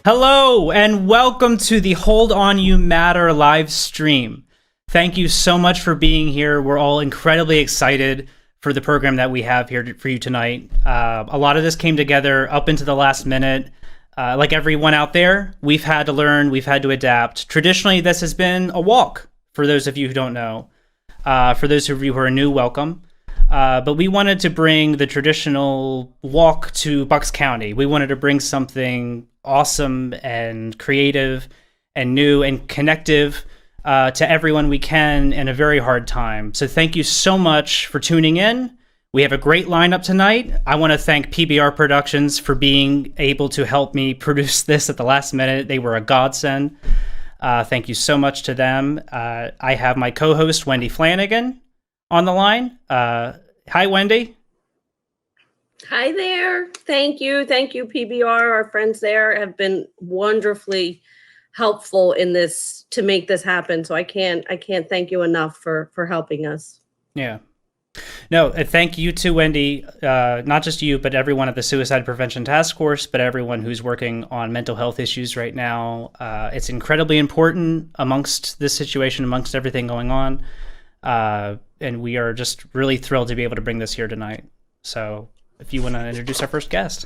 Hello and welcome to the Hold On You Matter live stream. Thank you so much for being here. We're all incredibly excited for the program that we have here for you tonight. A lot of this came together up into the last minute. Like everyone out there, we've had to learn, we've had to adapt. Traditionally, this has been a walk, for those of you who don't know. For those of you who are new, welcome. But we wanted to bring the traditional walk to Bucks County. We wanted to bring something awesome and creative and new and connective to everyone we can in a very hard time. So thank you so much for tuning in. We have a great lineup tonight. I want to thank PBR Productions for being able to help me produce this at the last minute. They were a godsend. Thank you so much to them. I have my co-host, Wendy Flanagan, on the line. Hi, Wendy. Hi there. Thank you. Thank you, PBR. Our friends there have been wonderfully helpful in this to make this happen. So I can't thank you enough for helping us. Yeah. No, thank you to Wendy, not just you, but everyone at the Suicide Prevention Task Force, but everyone who's working on mental health issues right now. It's incredibly important amongst this situation, amongst everything going on. And we are just really thrilled to be able to bring this here tonight. So if you want to introduce our first guest.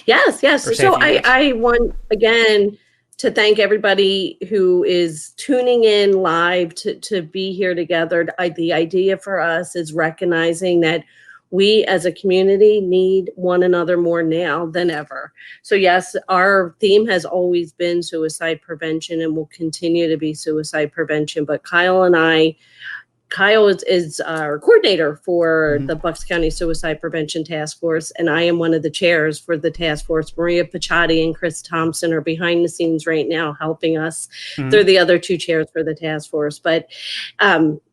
Yes. So I want, again, to thank everybody who is tuning in live to be here together. The idea for us is recognizing that we as a community need one another more now than ever. So yes, our theme has always been suicide prevention and will continue to be suicide prevention. But Kyle is our coordinator for the Bucks County Suicide Prevention Task Force, and I am one of the chairs for the task force. Maria Paciotti and Chris Thompson are behind the scenes right now helping us. They're the other two chairs for the task force. But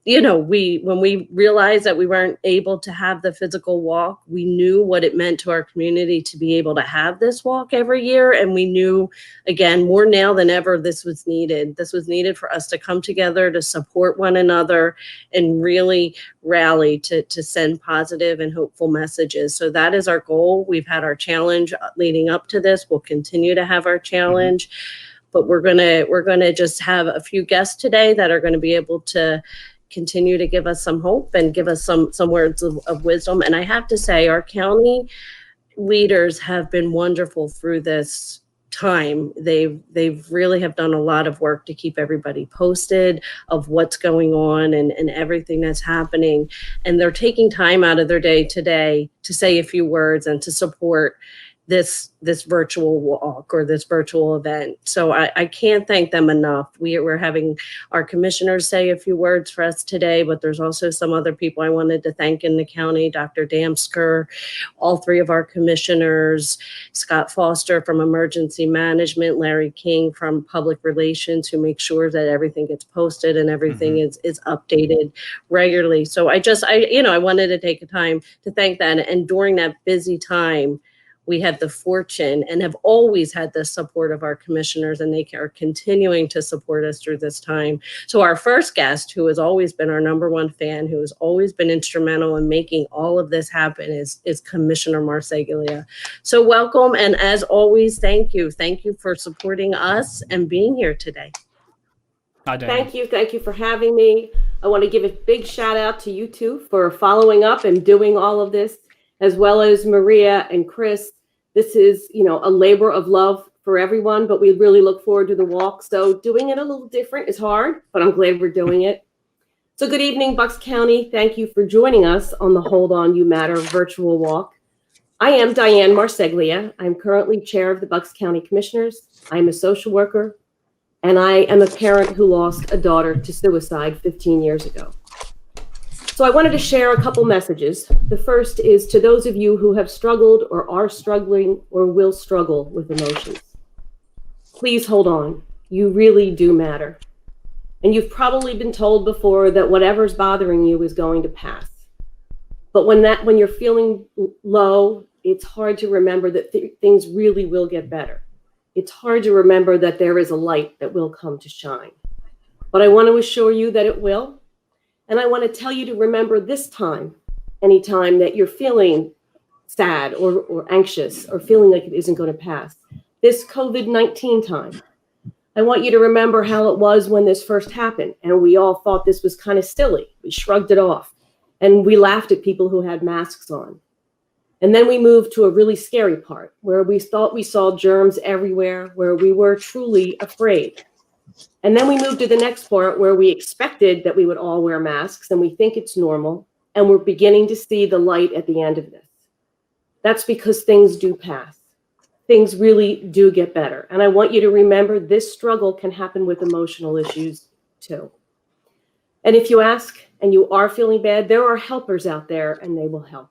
when we realized that we weren't able to have the physical walk, we knew what it meant to our community to be able to have this walk every year. And we knew, again, more now than ever, this was needed. This was needed for us to come together, to support one another, and really rally to send positive and hopeful messages. So that is our goal. We've had our challenge leading up to this. We'll continue to have our challenge. But we're gonna just have a few guests today that are going to be able to continue to give us some hope and give us some words of wisdom. And I have to say, our county leaders have been wonderful through this time. They've really have done a lot of work to keep everybody posted of what's going on and everything that's happening. And they're taking time out of their day today to say a few words and to support this virtual walk or this virtual event. So I can't thank them enough. We're having our commissioners say a few words for us today, but there's also some other people I wanted to thank in the county, Dr. Damsker, all three of our commissioners, Scott Foster from Emergency Management, Larry King from Public Relations, who make sure that everything gets posted and everything is updated regularly. So I wanted to take a time to thank that. And during that busy time, we had the fortune and have always had the support of our commissioners, and they are continuing to support us through this time. So our first guest, who has always been our number one fan, who has always been instrumental in making all of this happen, is Commissioner Marseglia. So welcome, and as always, thank you. Thank you for supporting us and being here today. Hi, Diane. Thank you for having me. I want to give a big shout out to you two for following up and doing all of this, as well as Maria and Chris. This is, a labor of love for everyone, but we really look forward to the walk. So doing it a little different is hard, but I'm glad we're doing it. So good evening, Bucks County. Thank you for joining us on the Hold On You Matter virtual walk. I am Diane Marseglia. I'm currently chair of the Bucks County Commissioners. I'm a social worker, and I am a parent who lost a daughter to suicide 15 years ago. So I wanted to share a couple messages. The first is to those of you who have struggled or are struggling or will struggle with emotions. Please hold on. You really do matter. And you've probably been told before that whatever's bothering you is going to pass. But when you're feeling low, it's hard to remember that things really will get better. It's hard to remember that there is a light that will come to shine. But I want to assure you that it will. And I want to tell you to remember this time, anytime that you're feeling sad or anxious or feeling like it isn't going to pass, this COVID-19 time. I want you to remember how it was when this first happened, and we all thought this was kind of silly. We shrugged it off, and we laughed at people who had masks on. And then we moved to a really scary part where we thought we saw germs everywhere, where we were truly afraid. And then we moved to the next part where we expected that we would all wear masks and we think it's normal, and we're beginning to see the light at the end of this. That's because things do pass. Things really do get better. And I want you to remember this struggle can happen with emotional issues too. And if you ask and you are feeling bad, there are helpers out there and they will help.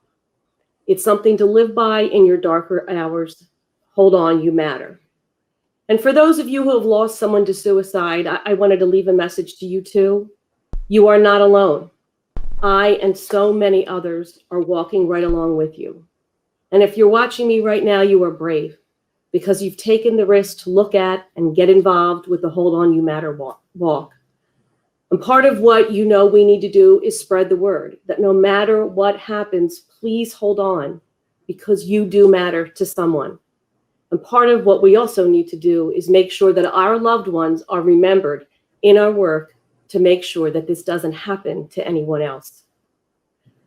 It's something to live by in your darker hours. Hold on, you matter. And for those of you who have lost someone to suicide, I wanted to leave a message to you too. You are not alone. I and so many others are walking right along with you. And if you're watching me right now, you are brave because you've taken the risk to look at and get involved with the Hold On You Matter walk. And part of what you know we need to do is spread the word that no matter what happens, please hold on because you do matter to someone. And part of what we also need to do is make sure that our loved ones are remembered in our work to make sure that this doesn't happen to anyone else.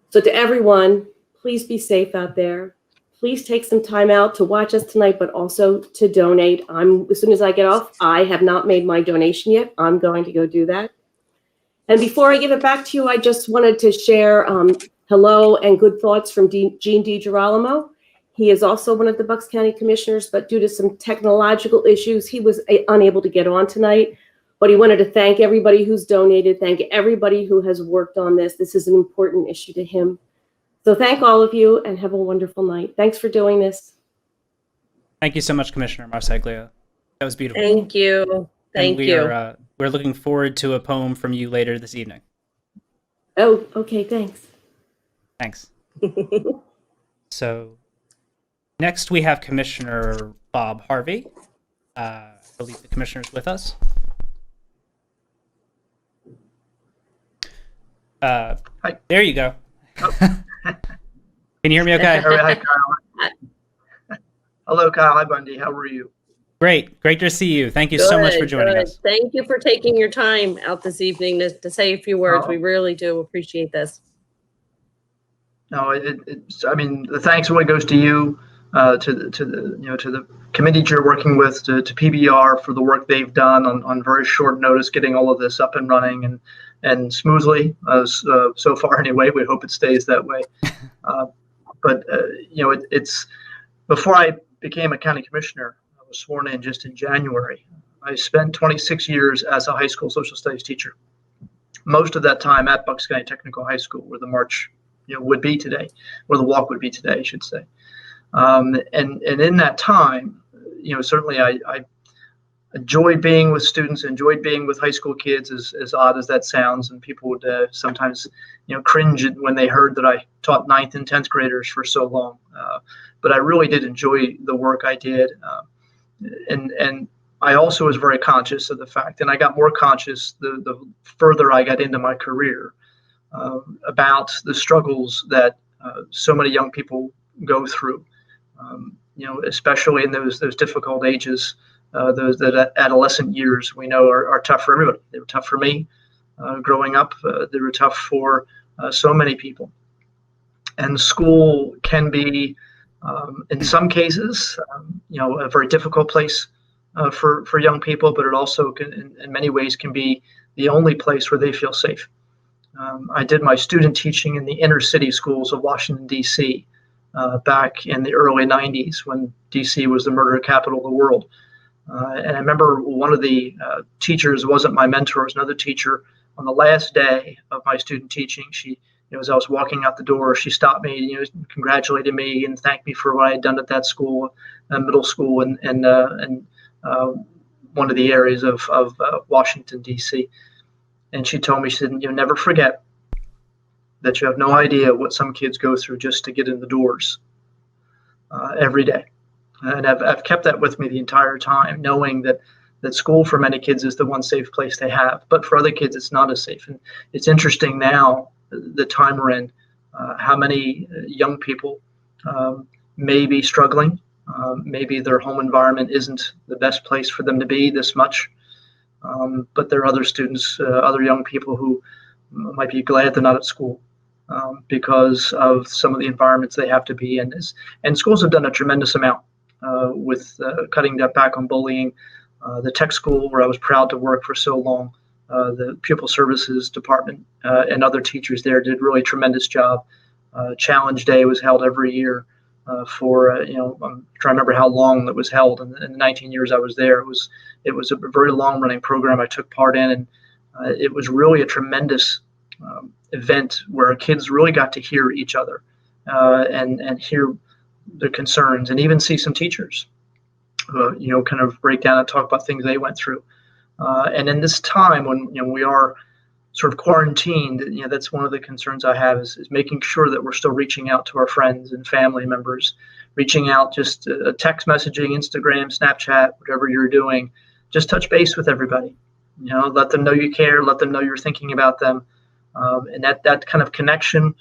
So to everyone, please be safe out there. Please take some time out to watch us tonight, but also to donate. As soon as I get off, I have not made my donation yet. I'm going to go do that. And before I give it back to you, I just wanted to share hello and good thoughts from Gene DiGirolamo. He is also one of the Bucks County Commissioners, but due to some technological issues, he was unable to get on tonight. But he wanted to thank everybody who's donated, thank everybody who has worked on this. This is an important issue to him. So thank all of you and have a wonderful night. Thanks for doing this. Thank you so much, Commissioner Marseglia. That was beautiful. Thank you. Thank you. We're looking forward to a poem from you later this evening. Oh, okay, thanks. Thanks. So next we have Commissioner Bob Harvie. I believe the commissioner's with us. Hi. There you go. Oh. Can you hear me okay? Hi, Kyle. Hello, Kyle. Hi, Bundy. How are you? Great to see you. Thank you so much for joining us. Thank you for taking your time out this evening to say a few words. Oh. We really do appreciate this. No, I mean, the thanks really goes to you, to the committees you're working with, to PBR for the work they've done on very short notice, getting all of this up and running and smoothly, so far anyway. We hope it stays that way. It's before I became a county commissioner, I was sworn in just in January. I spent 26 years as a high school social studies teacher. Most of that time at Bucks County Technical High School, where the march would be today, where the walk would be today, I should say. And in that time, certainly I enjoyed being with students, enjoyed being with high school kids, as odd as that sounds. And people would sometimes, cringe when they heard that I taught 9th and 10th graders for so long. But I really did enjoy the work I did. And I also was very conscious of the fact, and I got more conscious the further I got into my career, about the struggles that so many young people go through, especially in those difficult ages, those adolescent years we know are tough for everybody. They were tough for me growing up. They were tough for so many people. And school can be, in some cases, a very difficult place for young people, but it also can, in many ways, can be the only place where they feel safe. I did my student teaching in the inner city schools of Washington, D.C. Back in the early 90s when D.C. was the murder capital of the world. And I remember one of the teachers wasn't my mentor, it was another teacher. On the last day of my student teaching, she, as I was walking out the door, she stopped me, congratulated me and thanked me for what I had done at that school, middle school, and one of the areas of Washington, D.C. And she told me, she said, never forget that you have no idea what some kids go through just to get in the doors every day. And I've kept that with me the entire time, knowing that school for many kids is the one safe place they have. But for other kids, it's not as safe. And it's interesting now, the time we're in, how many young people may be struggling Maybe their home environment isn't the best place for them to be this much, but there are other students, other young people who might be glad they're not at school because of some of the environments they have to be in. And schools have done a tremendous amount with cutting that back on bullying. The tech school where I was proud to work for so long, the pupil services department and other teachers there did really tremendous job. Challenge Day was held every year for, I'm trying to remember how long it was held. In the 19 years I was there, it was a very long running program I took part in. And it was really a tremendous event where kids really got to hear each other and hear their concerns, and even see some teachers, kind of break down and talk about things they went through. And in this time when we are sort of quarantined, that's one of the concerns I have is making sure that we're still reaching out to our friends and family members, reaching out, just text messaging, Instagram, Snapchat, whatever you're doing, just touch base with everybody. Let them know you care, let them know you're thinking about them. And that kind of connection,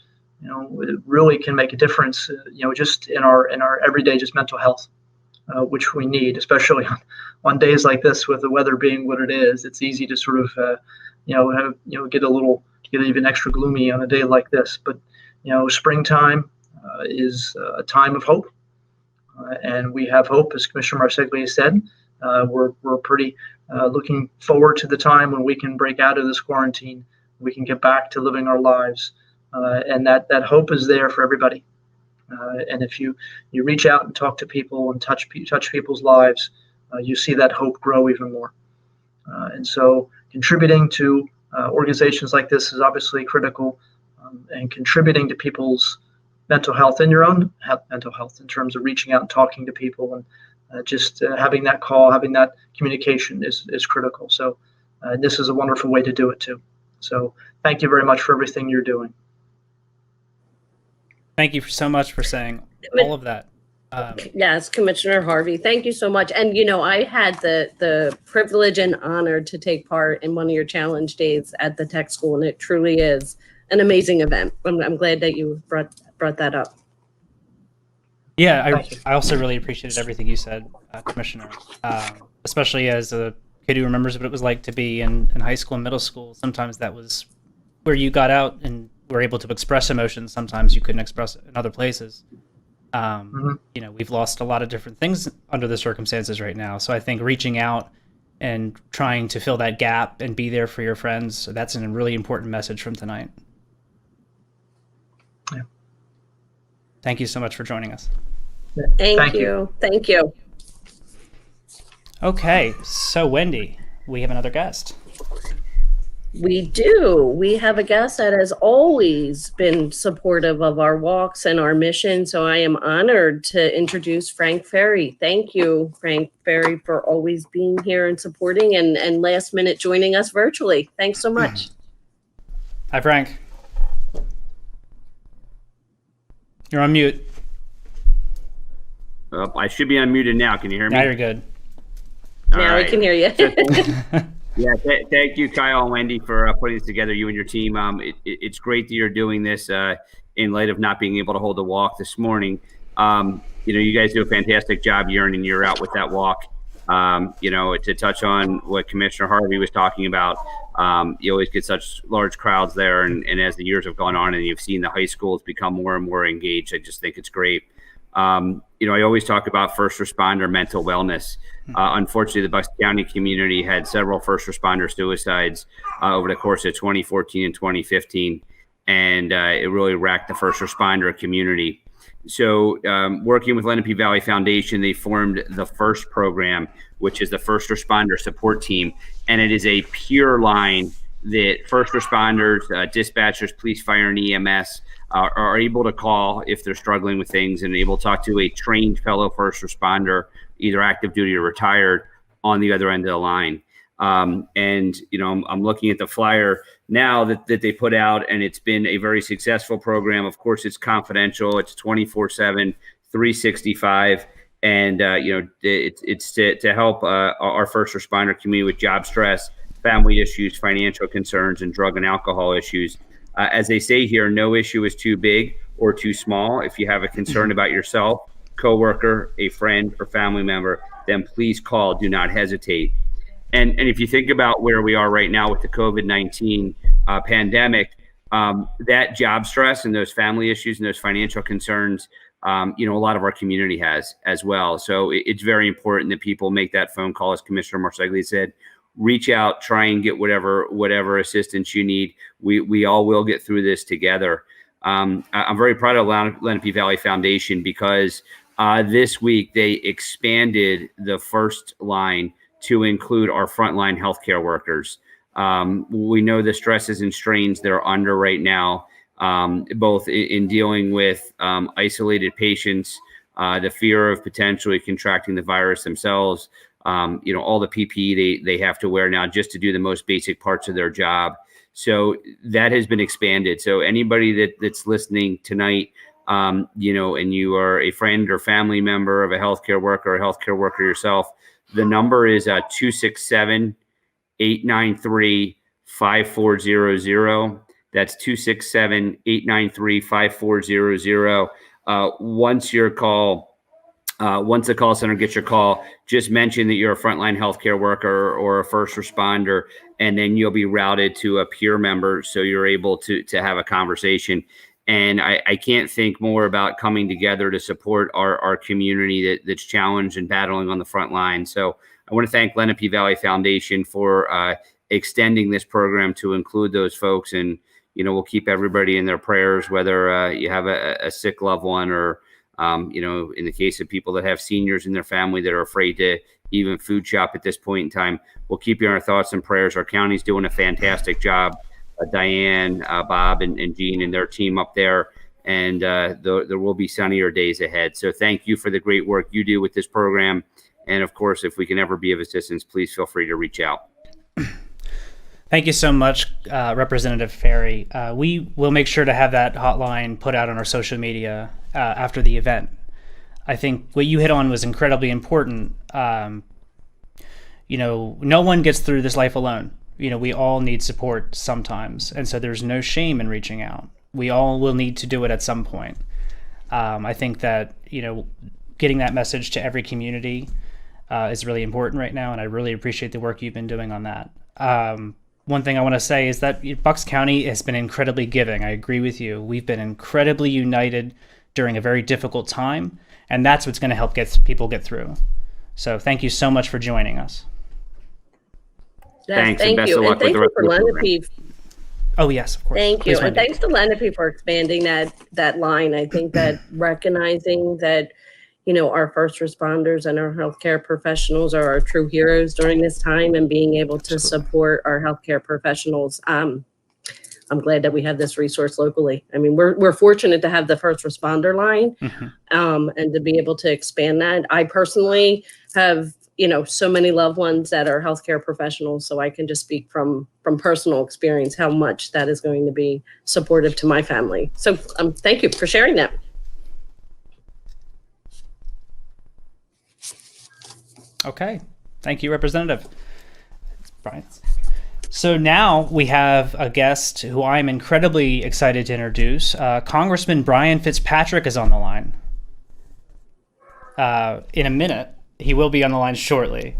it really can make a difference, just in our everyday, just mental health, which we need, especially on days like this with the weather being what it is. It's easy to sort of, get even extra gloomy on a day like this. But, springtime is a time of hope. And we have hope, as Commissioner Marseglia said. We're pretty looking forward to the time when we can break out of this quarantine. We can get back to living our lives, and that hope is there for everybody. And if you reach out and talk to people and touch people's lives, you see that hope grow even more. And so contributing to organizations like this is obviously critical, and contributing to people's mental health and your own mental health in terms of reaching out and talking to people, and just having that call, having that communication is critical. So this is a wonderful way to do it too. So thank you very much for everything you're doing. Thank you so much for saying all of that. Yes, Commissioner Harvie, thank you so much. And, I had the privilege and honor to take part in one of your challenge days at the tech school, and it truly is an amazing event. I'm glad that you brought that up. Yeah, I also really appreciated everything you said, Commissioner, especially as a kid who remembers what it was like to be in high school and middle school. Sometimes that was where you got out and were able to express emotions. Sometimes you couldn't express it in other places. We've lost a lot of different things under the circumstances right now. So I think reaching out and trying to fill that gap and be there for your friends, that's a really important message from tonight. Yeah. Thank you so much for joining us. Thank you. Thank you. Okay, so Wendy, we have another guest. We do. We have a guest that has always been supportive of our walks and our mission. So I am honored to introduce Frank Farry. Thank you, Frank Farry, for always being here and supporting and last minute joining us virtually. Thanks so much. Hi, Frank. You're on mute. I should be unmuted now. Can you hear me? Now you're good. Now we can hear you. Yeah, thank you, Kyle and Wendy, for putting this together, you and your team. It's great that you're doing this in light of not being able to hold the walk this morning. You guys do a fantastic job year in and year out with that walk. To touch on what Commissioner Harvie was talking about, you always get such large crowds there. And as the years have gone on and you've seen the high schools become more and more engaged, I just think it's great. I always talk about first responder mental wellness. Unfortunately, the Bucks County community had several first responder suicides over the course of 2014 and 2015, and it really wrecked the first responder community. So working with Lenape Valley Foundation, they formed the FIRST program, which is the First Responder Support Team, and it is a pure line that first responders, dispatchers, police, fire, and EMS are able to call if they're struggling with things and able to talk to a trained fellow first responder, either active duty or retired, on the other end of the line. I'm looking at the flyer now that they put out, and it's been a very successful program. Of course, it's confidential. It's 24/7, 365. And, it's to help our first responder community with job stress, family issues, financial concerns, and drug and alcohol issues. As they say here, no issue is too big or too small. If you have a concern about yourself coworker, a friend, or family member, then please call. Do not hesitate. And if you think about where we are right now with the COVID-19 pandemic, that job stress and those family issues and those financial concerns, a lot of our community has as well. So it's very important that people make that phone call, as Commissioner Marseglia said. Reach out, try and get whatever assistance you need. We all will get through this together. I'm very proud of Lenape Valley Foundation because this week they expanded the first line to include our frontline healthcare workers. We know the stresses and strains they're under right now, both in dealing with isolated patients, the fear of potentially contracting the virus themselves, all the PPE they have to wear now just to do the most basic parts of their job. So that has been expanded. So anybody that's listening tonight, and you are a friend or family member of a healthcare worker or a healthcare worker yourself, the number is 267-893-5400. That's 267-893-5400. Once the call center gets your call, just mention that you're a frontline healthcare worker or a first responder, and then you'll be routed to a peer member so you're able to have a conversation. And I can't think more about coming together to support our community that's challenged and battling on the front line. So I want to thank Lenape Valley Foundation for extending this program to include those folks. And, we'll keep everybody in their prayers, whether you have a sick loved one or, in the case of people that have seniors in their family that are afraid to even food shop at this point in time, we'll keep you in our thoughts and prayers. Our county's doing a fantastic job. Diane, Bob, and Jean and their team up there, and there will be sunnier days ahead. So thank you for the great work you do with this program. And of course, if we can ever be of assistance, please feel free to reach out. Thank you so much, Representative Farry. We will make sure to have that hotline put out on our social media after the event. I think what you hit on was incredibly important. No one gets through this life alone. We all need support sometimes. And so there's no shame in reaching out. We all will need to do it at some point. I think that, getting that message to every community is really important right now. And I really appreciate the work you've been doing on that. One thing I want to say is that Bucks County has been incredibly giving. I agree with you. We've been incredibly united during a very difficult time. And that's what's going to help people get through. So thank you so much for joining us. Yes, thanks, thank and best you. of luck And thank with the you rest for of the program. Lenape. Oh, yes, of course. Thank Please, you. And Wendy. thanks to Lenape for expanding that line. I think that recognizing that, our first responders and our healthcare professionals are our true heroes during this time, and being able to support our healthcare professionals. I'm glad that we have this resource locally. I mean, we're fortunate to have the first responder line, and to be able to expand that. I personally have, so many loved ones that are healthcare professionals, so I can just speak from personal experience how much that is going to be supportive to my family. So thank you for sharing that. Okay. Thank you, Representative Brian. So now we have a guest who I'm incredibly excited to introduce. Congressman Brian Fitzpatrick is on the line. In a minute. He will be on the line shortly.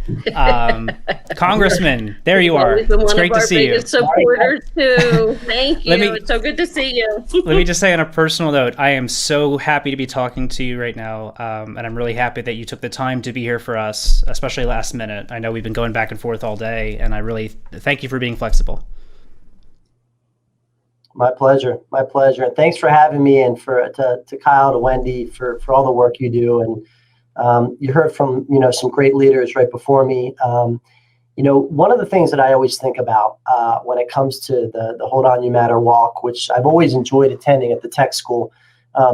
Congressman, there you are. It's great to see you. Supporters too. Thank you. It's so good to see you. Let me just say on a personal note, I am so happy to be talking to you right now. And I'm really happy that you took the time to be here for us, especially last minute. I know we've been going back and forth all day, and I really thank you for being flexible. My pleasure. My pleasure. And thanks for having me, and to Kyle, to Wendy for all the work you do. And you heard from, some great leaders right before me. One of the things that I always think about when it comes to the Hold On You Matter walk, which I've always enjoyed attending at the tech school,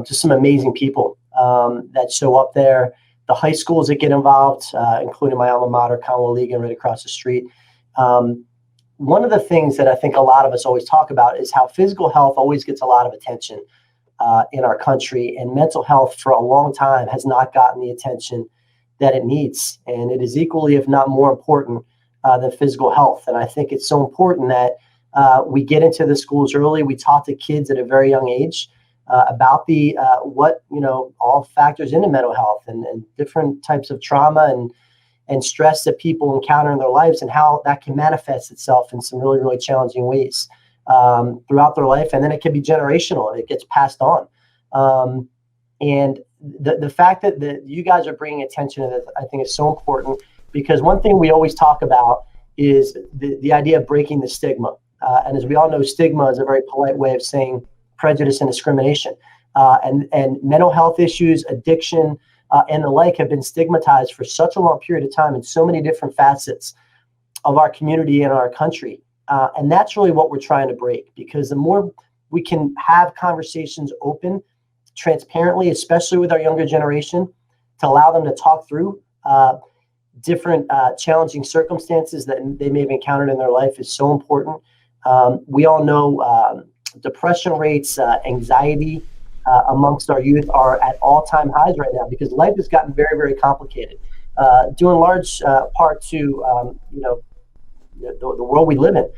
just some amazing people that show up there, the high schools that get involved, including my alma mater, Conwell Legan, right across the street. One of the things that I think a lot of us always talk about is how physical health always gets a lot of attention in our country, and mental health for a long time has not gotten the attention that it needs. And it is equally, if not more important than physical health. And I think it's so important that we get into the schools early. We talk to kids at a very young age about the what all factors into mental health and different types of trauma and stress that people encounter in their lives and how that can manifest itself in some really, really challenging ways throughout their life. And then it can be generational. It gets passed on. And the fact that you guys are bringing attention to this, I think is so important, because one thing we always talk about is the idea of breaking the stigma. And as we all know, stigma is a very polite way of saying prejudice and discrimination. And mental health issues, addiction, and the like have been stigmatized for such a long period of time in so many different facets of our community and our country. And that's really what we're trying to break, because the more we can have conversations open, transparently, especially with our younger generation, to allow them to talk through different challenging circumstances that they may have encountered in their life is so important. We all know depression rates, anxiety amongst our youth are at all-time highs right now, because life has gotten very, very complicated, due in large part to the world we live in.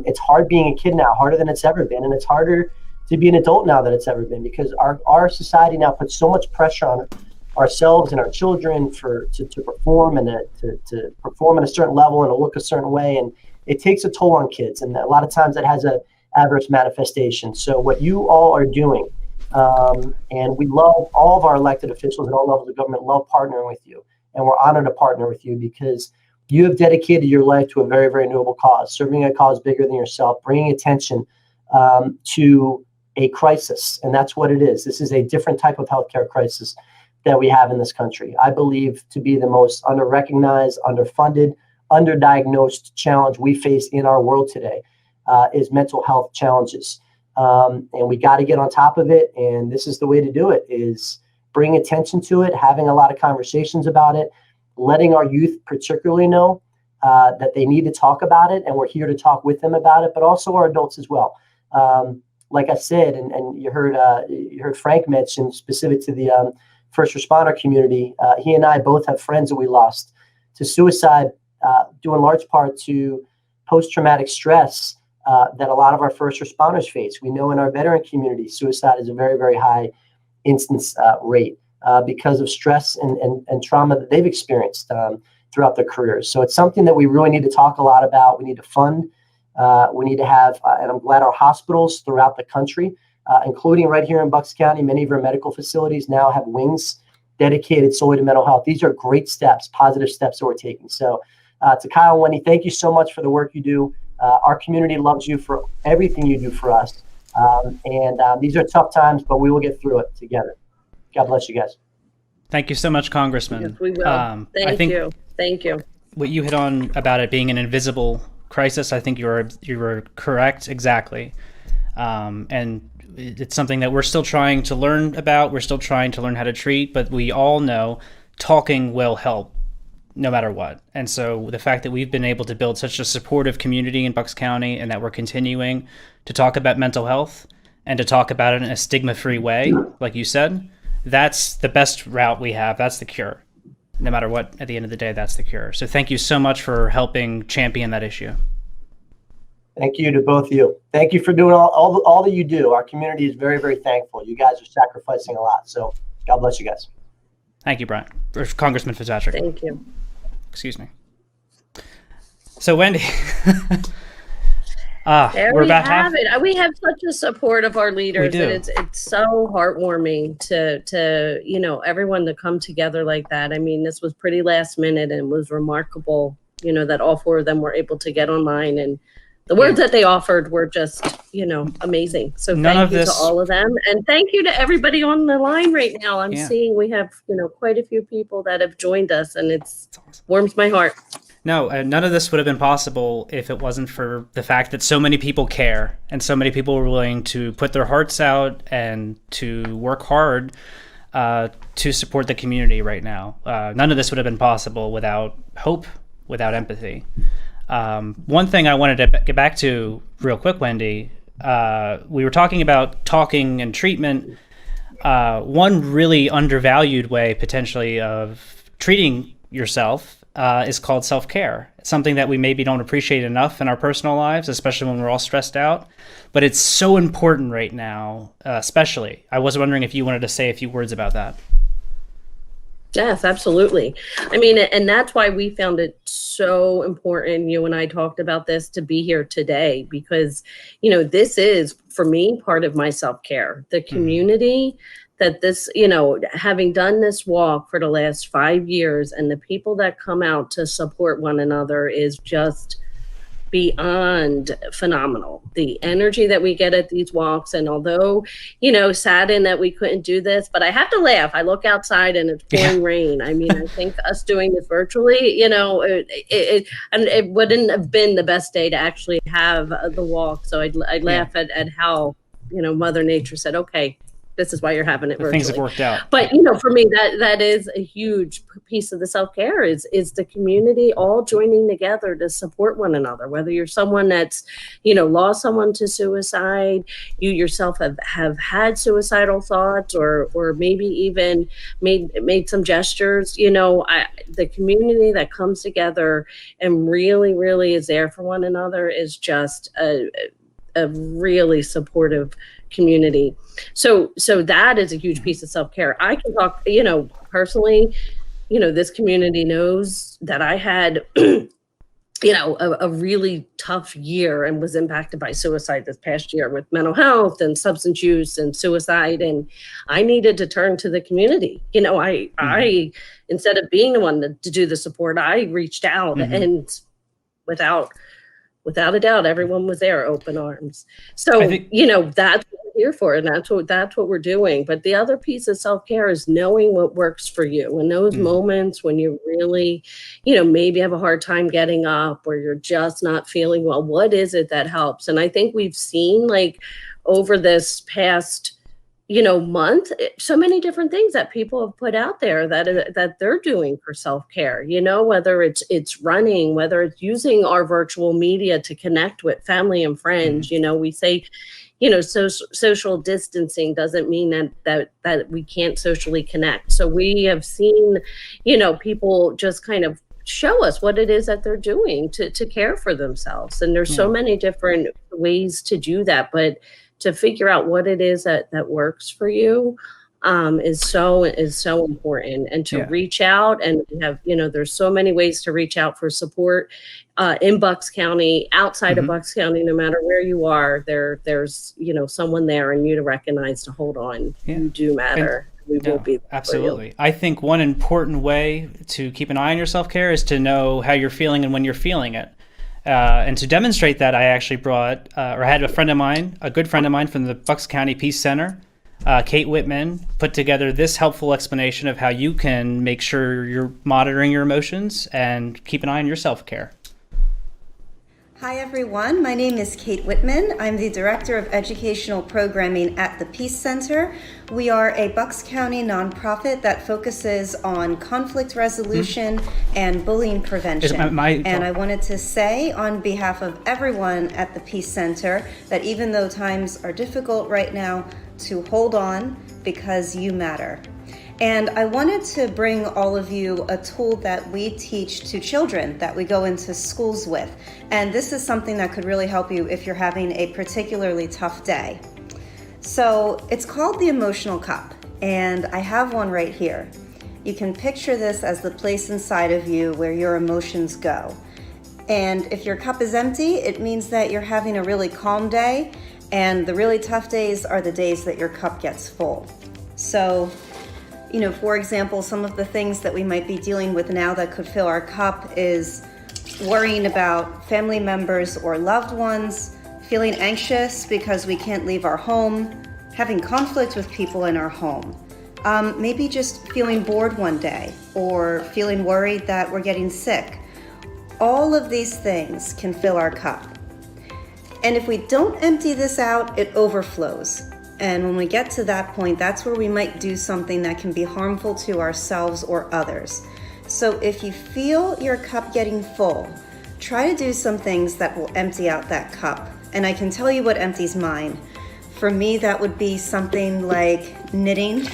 It's hard being a kid now, harder than it's ever been, and it's harder to be an adult now than it's ever been, because our society now puts so much pressure on ourselves and our children to perform and to perform at a certain level and to look a certain way, and it takes a toll on kids, and a lot of times that has a adverse manifestation. So what you all are doing, and we love all of our elected officials at all levels of government, love partnering with you, and we're honored to partner with you, because you have dedicated your life to a very, very noble cause, serving a cause bigger than yourself, bringing attention to a crisis. And that's what it is. This is a different type of healthcare crisis that we have in this country. I believe to be the most under-recognized, underfunded, underdiagnosed challenge we face in our world today is mental health challenges. And we got to get on top of it. And this is the way to do it, is bring attention to it, having a lot of conversations about it, letting our youth particularly know that they need to talk about it. And we're here to talk with them about it, but also our adults as well. Like I said, and you heard Frank mention specific to the first responder community. He and I both have friends that we lost to suicide, due in large part to post-traumatic stress that a lot of our first responders face. We know in our veteran community, suicide is a very, very high instance rate because of stress and trauma that they've experienced throughout their careers. So it's something that we really need to talk a lot about. We need to fund. We need to have, and I'm glad our hospitals throughout the country, including right here in Bucks County, many of our medical facilities now have wings dedicated solely to mental health. These are great steps, positive steps that we're taking. So to Kyle and Wendy, thank you so much for the work you do. Our community loves you for everything you do for us. And these are tough times, but we will get through it together. God bless you guys. Thank you so much, Congressman. Yes, we will. Thank you. What you hit on about it being an invisible crisis, I think you were correct exactly. And it's something that we're still trying to learn about. We're still trying to learn how to treat, but we all know talking will help no matter what. And so the fact that we've been able to build such a supportive community in Bucks County, and that we're continuing to talk about mental health and to talk about it in a stigma-free way, like you said, that's the best route we have. That's the cure. No matter what, at the end of the day, that's the cure. So thank you so much for helping champion that issue. Thank you to both of you. Thank you for doing all that you do. Our community is very, very thankful. You guys are sacrificing a lot. So God bless you guys. Thank you, Brian. Or Congressman Fitzpatrick. Thank you. Excuse me. So Wendy, there we're we about have it. We have such a support of our leaders, We do. and it's so heartwarming to everyone to come together like that. I mean, this was pretty last minute, and it was remarkable, that all four of them were able to get online, and the words that they offered were just, amazing. So thank you to all of them, and thank you to everybody on the line right now. I'm seeing we have quite a few people that have joined us, and it's awesome. Warms my heart. No, none of this would have been possible if it wasn't for the fact that so many people care and so many people were willing to put their hearts out and to work hard to support the community right now. None of this would have been possible without hope, without empathy. One thing I wanted to get back to real quick, Wendy, we were talking about talking and treatment. One really undervalued way potentially of treating yourself is called self-care. It's something that we maybe don't appreciate enough in our personal lives, especially when we're all stressed out. But it's so important right now, especially. I was wondering if you wanted to say a few words about that. Yes, absolutely. I mean, and that's why we found it so important. You and I talked about this to be here today, because, you know, this is, for me, part of my self-care. The community that this, you know, having done this walk for the last 5 years, and the people that come out to support one another is just beyond phenomenal. The energy that we get at these walks, and although, you know, saddened that we couldn't do this, but I have to laugh. I look outside and it's pouring rain. I mean, I think us doing this virtually, you know, it wouldn't have been the best day to actually have the walk. So I'd laugh at how, you know, Mother Nature said, okay, this is why you're having it virtually. Things have worked out. But, you know, for me, that is a huge piece of the self-care is the community all joining together to support one another, whether you're someone that's, you know, lost someone to suicide, you yourself have had suicidal thoughts, or maybe even made some gestures, you know, the community that comes together and really, really is there for one another is just a really supportive community. So that is a huge piece of self-care. I can talk, you know, personally, you know, this community knows that I had, you know, a really tough year and was impacted by suicide this past year with mental health and substance use and suicide. And I needed to turn to the community. You know, I instead of being the one to do the support, I reached out and without a doubt, everyone was there, open arms. So, you know, that's what we're here for, and that's what we're doing. But the other piece of self-care is knowing what works for you. In those moments when you really, you know, maybe have a hard time getting up, or you're just not feeling well, what is it that helps? And I think we've seen, like, over this past, you know, month, so many different things that people have put out there that they're doing for self-care, you know, whether it's running, whether it's using our virtual media to connect with family and friends. You know, we say, you know, social distancing doesn't mean that we can't socially connect. So we have seen, you know, people just kind of show us what it is that they're doing to care for themselves. And there's so many different ways to do that, but to figure out what it is that works for you is so important. And to reach out, and we have, you know, there's so many ways to reach out for support in Bucks County, outside of Bucks County. No matter where you are, there's, you know, someone there, and you to recognize, to hold on. You do matter. We will be there. Absolutely. I think one important way to keep an eye on your self-care is to know how you're feeling and when you're feeling it. And to demonstrate that, I actually brought, or had a friend of mine, a good friend of mine from the Bucks County Peace Center, Kate Whitman, put together this helpful explanation of how you can make sure you're monitoring your emotions and keep an eye on your self-care. Hi everyone, my name is Kate Whitman. I'm the Director of Educational Programming at the Peace Center. We are a Bucks County nonprofit that focuses on conflict resolution and bullying prevention. And I wanted to say on behalf of everyone at the Peace Center that even though times are difficult right now, to hold on, because you matter. And I wanted to bring all of you a tool that we teach to children that we go into schools with. And this is something that could really help you if you're having a particularly tough day. So it's called the emotional cup, and I have one right here. You can picture this as the place inside of you where your emotions go. And if your cup is empty, it means that you're having a really calm day, and the really tough days are the days that your cup gets full. So, you know, for example, some of the things that we might be dealing with now that could fill our cup is worrying about family members or loved ones, feeling anxious because we can't leave our home, having conflict with people in our home, maybe just feeling bored one day, or feeling worried that we're getting sick. All of these things can fill our cup. And if we don't empty this out, it overflows. And when we get to that point, that's where we might do something that can be harmful to ourselves or others. So if you feel your cup getting full, try to do some things that will empty out that cup. And I can tell you what empties mine. For me, that would be something like knitting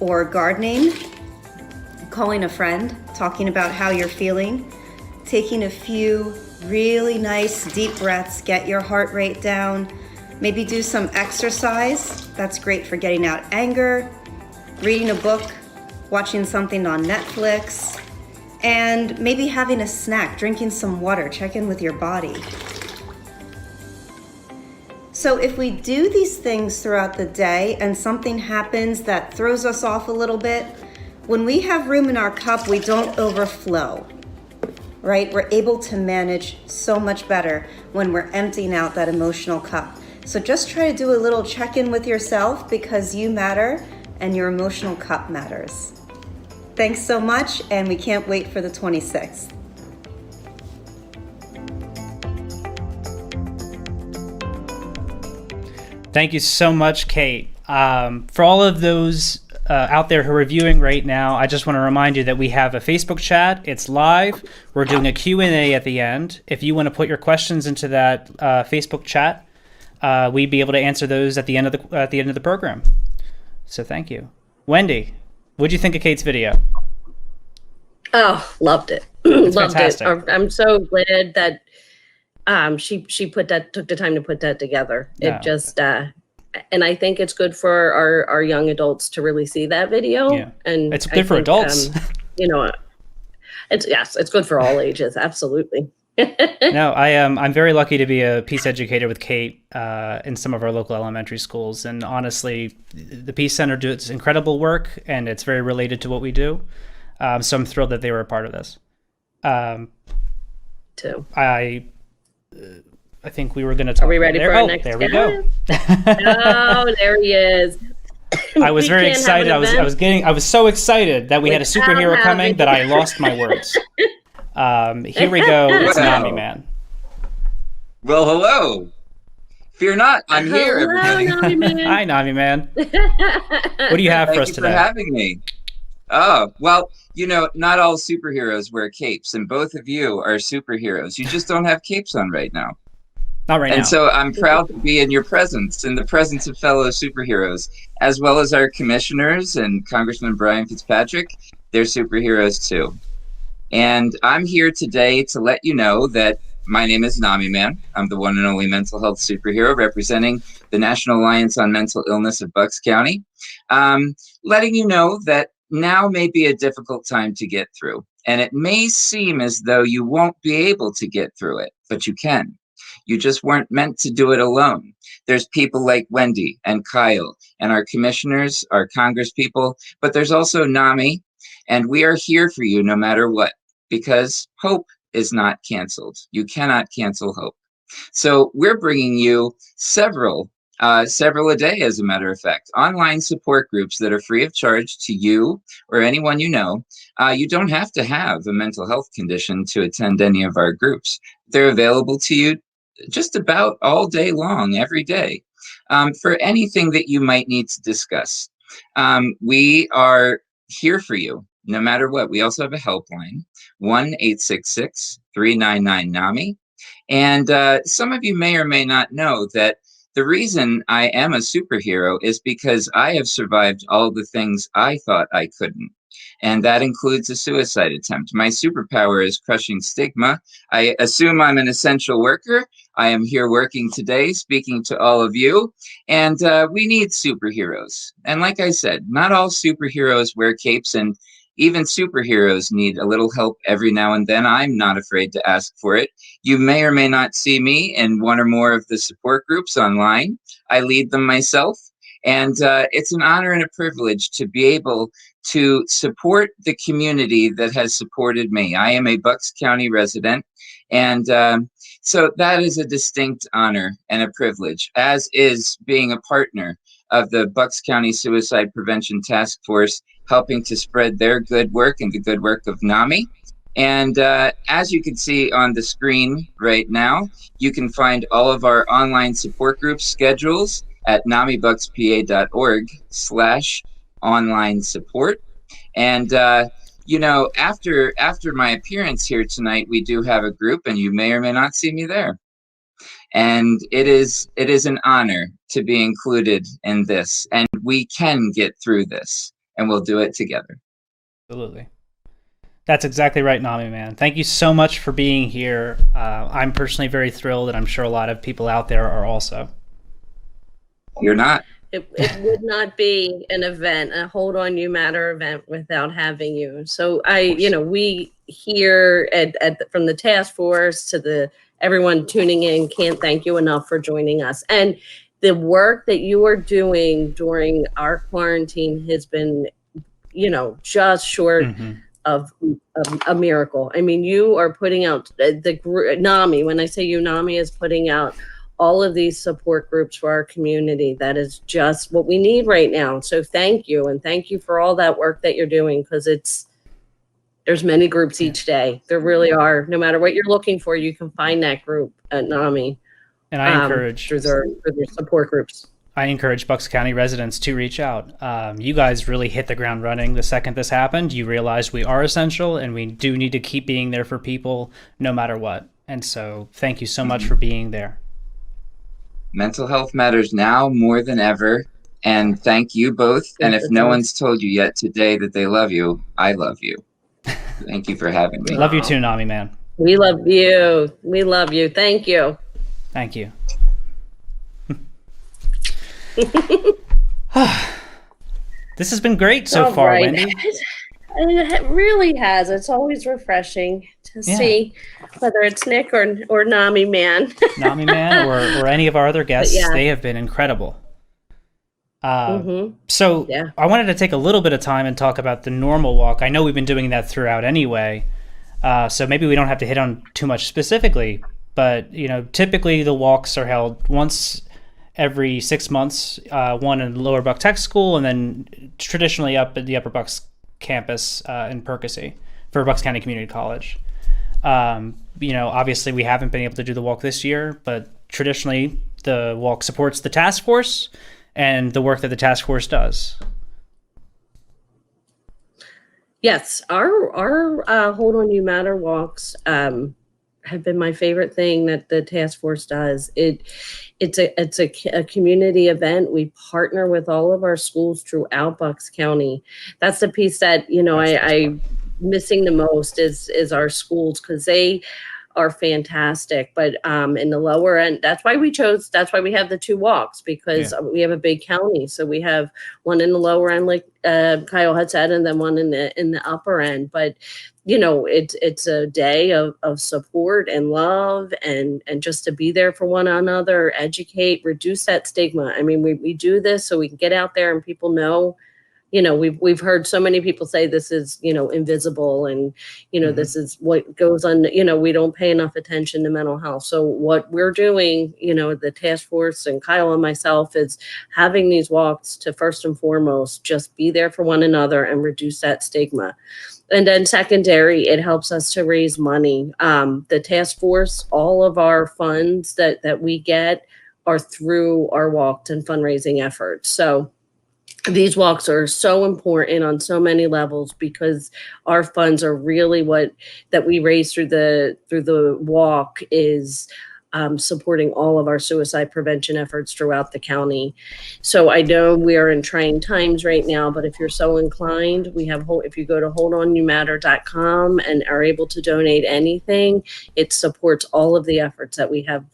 or gardening, calling a friend, talking about how you're feeling, taking a few really nice deep breaths, get your heart rate down, maybe do some exercise. That's great for getting out anger, reading a book, watching something on Netflix, and maybe having a snack, drinking some water, check in with your body. So if we do these things throughout the day and something happens that throws us off a little bit, when we have room in our cup, we don't overflow, right? We're able to manage so much better when we're emptying out that emotional cup. So just try to do a little check-in with yourself, because you matter and your emotional cup matters. Thanks so much, and we can't wait for the 26th. Thank you so much, Kate. For all of those out there who are viewing right now, I just want to remind you that we have a Facebook chat. It's live. We're doing a Q&A at the end. If you want to put your questions into that Facebook chat, we'd be able to answer those at the end of the program. So thank you. Wendy, what'd you think of Kate's video? Oh, loved it. It's Loved fantastic. it. I'm so glad that she took the time to put that together. Yeah. It just and I think it's good for our young adults to really see that video. Yeah. And It's good for adults. It's good for all ages. Absolutely. No, I'm very lucky to be a peace educator with Kate in some of our local elementary schools, and honestly, the Peace Center does incredible work, and it's very related to what we do. So I'm thrilled that they were a part of this. Too. I think we were going to talk. Are we ready for our next There we guest? go. Oh, there he is. I was very excited. I was so excited that we had a superhero coming Harvie. that I lost my words. Here we go. It's NAMI Man. Well, hello. Fear not, I'm here, everybody. NAMI Man. Hi, NAMI Man. What do you have for us Thank you today? for having me. Oh, well, not all superheroes wear capes, and both of you are superheroes. You just don't have capes on right now. Not right now. And so I'm proud to be in your presence, in the presence of fellow superheroes, as well as our commissioners and Congressman Brian Fitzpatrick. They're superheroes too. And I'm here today to let you know that my name is NAMI Man. I'm the one and only mental health superhero representing the National Alliance on Mental Illness of Bucks County. Letting you know that now may be a difficult time to get through. And it may seem as though you won't be able to get through it, but you can. You just weren't meant to do it alone. There's people like Wendy and Kyle and our commissioners, our congresspeople, but there's also NAMI, and we are here for you no matter what, because hope is not canceled. You cannot cancel hope. So we're bringing you several a day, as a matter of fact, online support groups that are free of charge to you or anyone you know. You don't have to have a mental health condition to attend any of our groups. They're available to you just about all day long, every day, for anything that you might need to discuss. We are here for you, no matter what. We also have a helpline, 1-866-399-NAMI. And some of you may or may not know that the reason I am a superhero is because I have survived all the things I thought I couldn't. And that includes a suicide attempt. My superpower is crushing stigma. I assume I'm an essential worker. I am here working today, speaking to all of you. And we need superheroes. And like I said, not all superheroes wear capes, and even superheroes need a little help every now and then. I'm not afraid to ask for it. You may or may not see me in one or more of the support groups online. I lead them myself. And it's an honor and a privilege to be able to support the community that has supported me. I am a Bucks County resident, and so that is a distinct honor and a privilege, as is being a partner of the Bucks County Suicide Prevention Task Force, helping to spread their good work and the good work of NAMI. And as you can see on the screen right now, you can find all of our online support group schedules at namibuckspa.org/online support. And after my appearance here tonight, we do have a group, and you may or may not see me there. And it is an honor to be included in this, and we can get through this, and we'll do it together. Absolutely. That's exactly right, NAMI Man. Thank you so much for being here. I'm personally very thrilled, and I'm sure a lot of people out there are also. You're not. It would not be an event, a Hold On You Matter event, without having you. So we here from the task force to everyone tuning in can't thank you enough for joining us. And the work that you are doing during our quarantine has been, just short of a miracle. I mean, you are putting out the NAMI. When I say you, NAMI is putting out all of these support groups for our community. That is just what we need right now. So thank you. And thank you for all that work that you're doing, because there's many groups each day. There really are. No matter what you're looking for, you can find that group at NAMI. And I encourage through their support groups. I encourage Bucks County residents to reach out. You guys really hit the ground running the second this happened. You realized we are essential, and we do need to keep being there for people no matter what. And so thank you so much for being there. Mental health matters now more than ever. And thank you both. And if no one's told you yet today that they love you, I love you. Thank you for having me. Love you too, NAMI Man. We love you. We love you. Thank you. Thank you. This has been great so far, right. Wendy. It really has. It's always refreshing to see whether it's Nick or NAMI Man. NAMI Man or any of our other guests. They have been incredible. So I wanted to take a little bit of time and talk about the normal walk. I know we've been doing that throughout anyway, so maybe we don't have to hit on too much specifically, but typically the walks are held once every 6 months, one in Lower Buck Tech School, and then traditionally up at the Upper Bucks campus in Percy for Bucks County Community College. Obviously we haven't been able to do the walk this year, but traditionally the walk supports the task force and the work that the task force does. Yes, our Hold On You Matter walks have been my favorite thing that the task force does. It's a community event. We partner with all of our schools throughout Bucks County. That's the piece that I missing the most is our schools, because they are fantastic. But in the lower end, that's why we have the two walks, because we have a big county. So we have one in the lower end, like Kyle had said, and then one in the upper end. But it's a day of support and love and just to be there for one another, educate, reduce that stigma. I mean, we do this so we can get out there and people know. We've heard so many people say this is, invisible, and, this is what goes on, we don't pay enough attention to mental health. So what we're doing, the task force and Kyle and myself, is having these walks to first and foremost just be there for one another and reduce that stigma. And then secondary, it helps us to raise money. The task force, all of our funds that we get are through our walks and fundraising efforts. So these walks are so important on so many levels, because our funds are really that we raise through the walk is supporting all of our suicide prevention efforts throughout the county. So I know we are in trying times right now, but if you're so inclined, if you go to holdonyoumatter.com and are able to donate anything, it supports all of the efforts that we have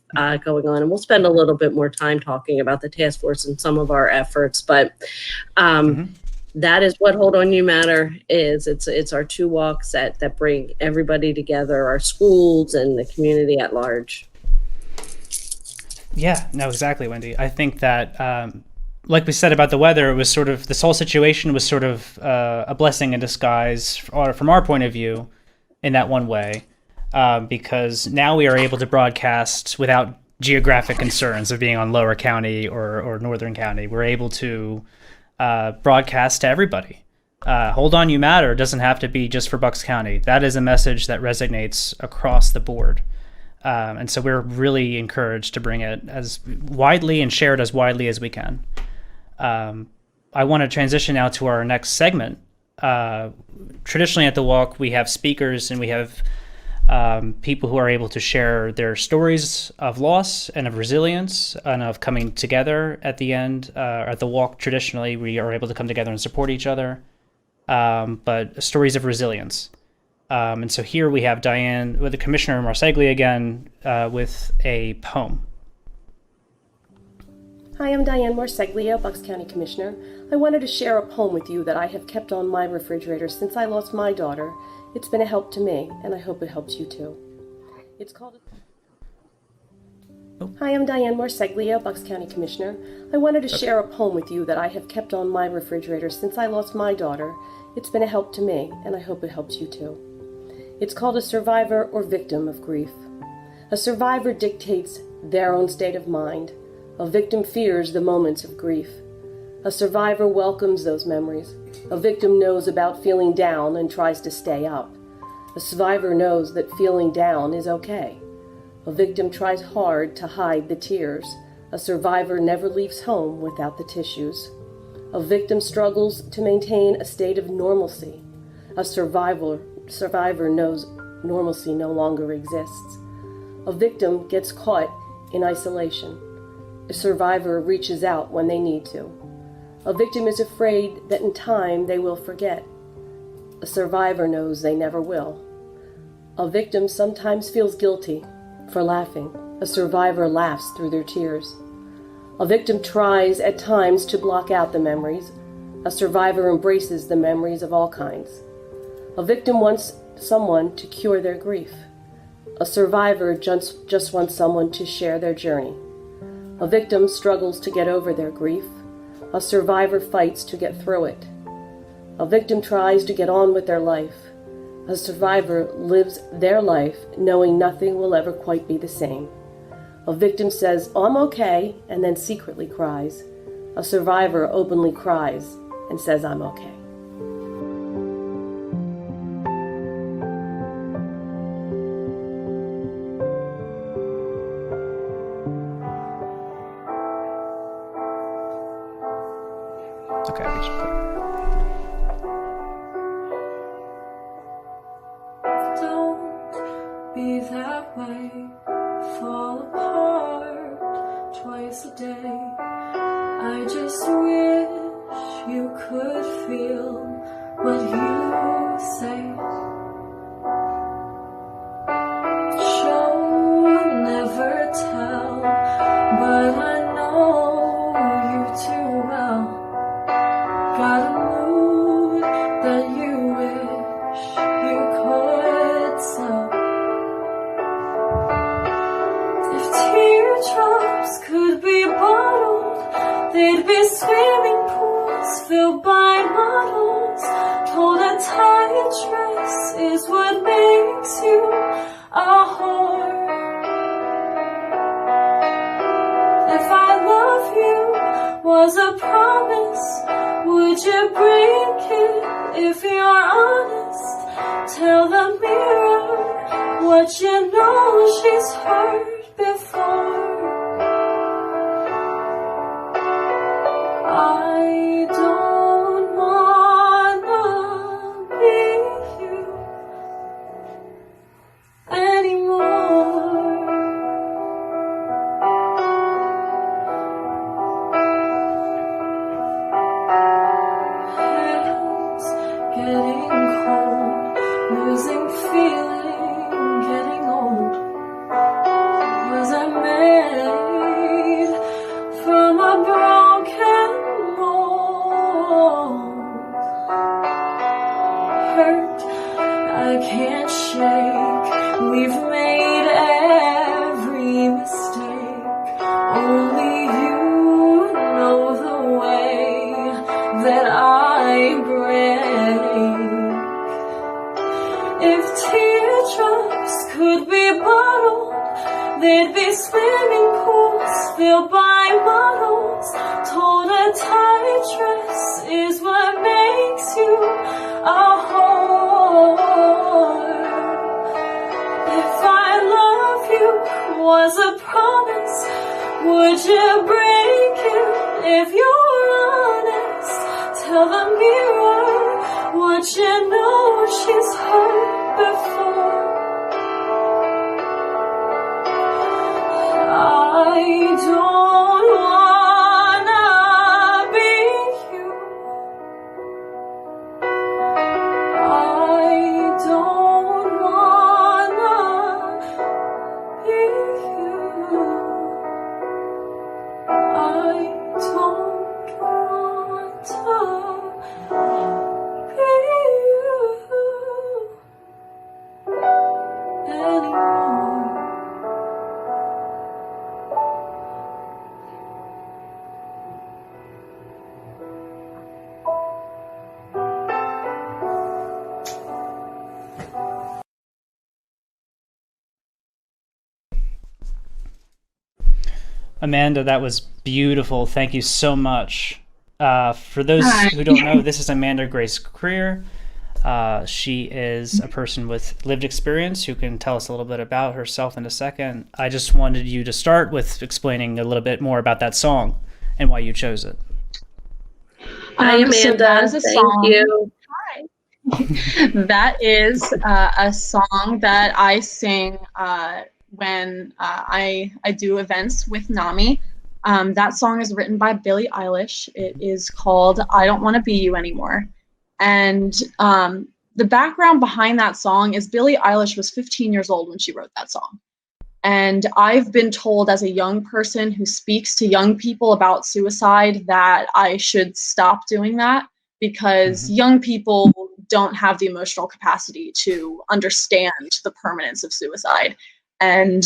going on. And we'll spend a little bit more time talking about the task force and some of our efforts, but that is what Hold On You Matter is. It's our two walks that bring everybody together, our schools and the community at large. Yeah, no, exactly, Wendy. I think that, like we said about the weather, it was sort of, this whole situation was sort of a blessing in disguise from our point of view in that one way, because now we are able to broadcast without geographic concerns of being on Lower County or Northern County. We're able to broadcast to everybody. Hold On You Matter doesn't have to be just for Bucks County. That is a message that resonates across the board. And so we're really encouraged to bring it as widely and share it as widely as we can. I want to transition now to our next segment. Traditionally at the walk, we have speakers and we have people who are able to share their stories of loss and of resilience and of coming together at the end. At the walk, traditionally, we are able to come together and support each other, but stories of resilience. And so here we have Diane with the Commissioner Marseglia again with a poem. Hi, I'm Diane Marseglia, Bucks County Commissioner. I wanted to share a poem with you that I have kept on my refrigerator since I lost my daughter. It's been a help to me, and I hope it helps you too. It's called... Hi, I'm Diane Marseglia, Bucks County Commissioner. I wanted to share a poem with you that I have kept on my refrigerator since I lost my daughter. It's been a help to me, and I hope it helps you too. It's called A Survivor or Victim of Grief. A survivor dictates their own state of mind. A victim fears the moments of grief. A survivor welcomes those memories. A victim knows about feeling down and tries to stay up. A survivor knows that feeling down is okay. A victim tries hard to hide the tears. A survivor never leaves home without the tissues. A victim struggles to maintain a state of normalcy. A survivor knows normalcy no longer exists. A victim gets caught in isolation. A survivor reaches out when they need to. A victim is afraid that in time they will forget. A survivor knows they never will. A victim sometimes feels guilty for laughing. A survivor laughs through their tears. A victim tries at times to block out the memories. A survivor embraces the memories of all kinds. A victim wants someone to cure their grief. A survivor just wants someone to share their journey. A victim struggles to get over their grief. A survivor fights to get through it. A victim tries to get on with their life. A survivor lives their life knowing nothing will ever quite be the same. A victim says, "Oh, I'm okay," and then secretly cries. A survivor openly cries and says, "I'm okay." Okay, I just put... Don't be that way, fall apart twice a day. I just wish you could feel what you say. Show, never tell, but I know you too well. Got a mood that you wish you could sell. If teardrops could be bottled, they'd be swimming pools filled by models. Told a tight dress is what makes you a whore. If I love you was a promise, would you break it if you're honest? Tell the mirror what you know she's heard before. I don't wanna be you anymore. Getting cold, losing feeling, getting old. Was I made from a broken mold? Hurt, I can't shake. We've made every mistake. Only you know the way that I break. If teardrops could be bottled, they'd be swimming pools filled by models. Told a tight dress is what makes you a whore. If I love you was a promise, would you break it if you're honest? Tell the mirror what you know she's heard before. I don't wanna be you. I don't Amanda, that was beautiful. Thank you so much. For those who don't know, this is AmandaGrace Krier. She is a person with lived experience who can tell us a little bit about herself in a second. I just wanted you to start with explaining a little bit more about that song and why you chose it. Hi, Amanda. So that is a Thank song. you. Hi. That is a song that I sing when I do events with NAMI. That song is written by Billie Eilish. It is called I Don't Want to Be You Anymore. And the background behind that song is Billie Eilish was 15 years old when she wrote that song. And I've been told as a young person who speaks to young people about suicide that I should stop doing that because young people don't have the emotional capacity to understand the permanence of suicide. And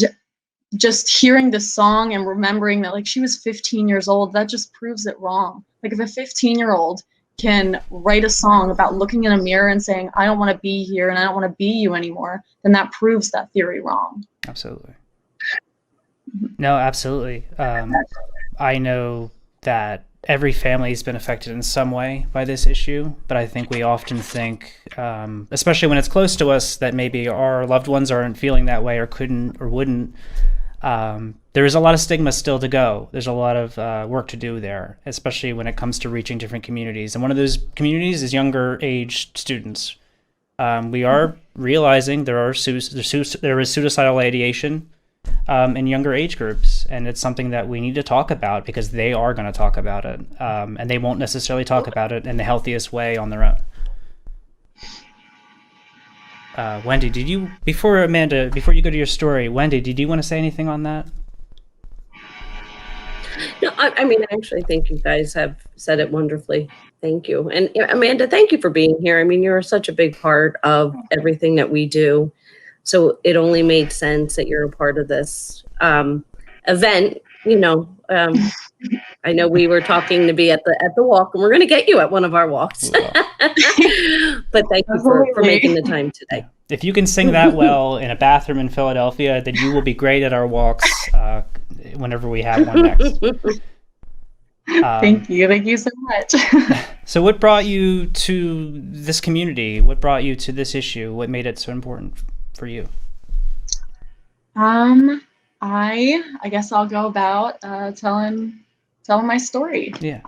just hearing this song and remembering that like she was 15 years old, that just proves it wrong. Like if a 15-year-old can write a song about looking in a mirror and saying, I don't want to be here and I don't want to be you anymore, then that proves that theory wrong. Absolutely. No, absolutely. I know that every family has been affected in some way by this issue, but I think we often think, especially when it's close to us, that maybe our loved ones aren't feeling that way or couldn't or wouldn't. There is a lot of stigma still to go. There's a lot of work to do there, especially when it comes to reaching different communities. And one of those communities is younger aged students. We are realizing there is suicidal ideation in younger age groups, and it's something that we need to talk about because they are going to talk about it, and they won't necessarily talk about it in the healthiest way on their own. Wendy, before you go to your story, Wendy, did you want to say anything on that? No, I mean, actually, think you guys have said it wonderfully. Thank you. And Amanda, thank you for being here. I mean, you're such a big part of everything that we do. So it only made sense that you're a part of this event. You know, I know we were talking to be at the walk, and we're going to get you at one of our walks. But thank you for making the time today. If you can sing that well in a bathroom in Philadelphia, then you will be great at our walks whenever we have one next. Thank you so much. So what brought you to this community? What brought you to this issue? What made it so important for you? I guess I'll go about telling my story. Yeah.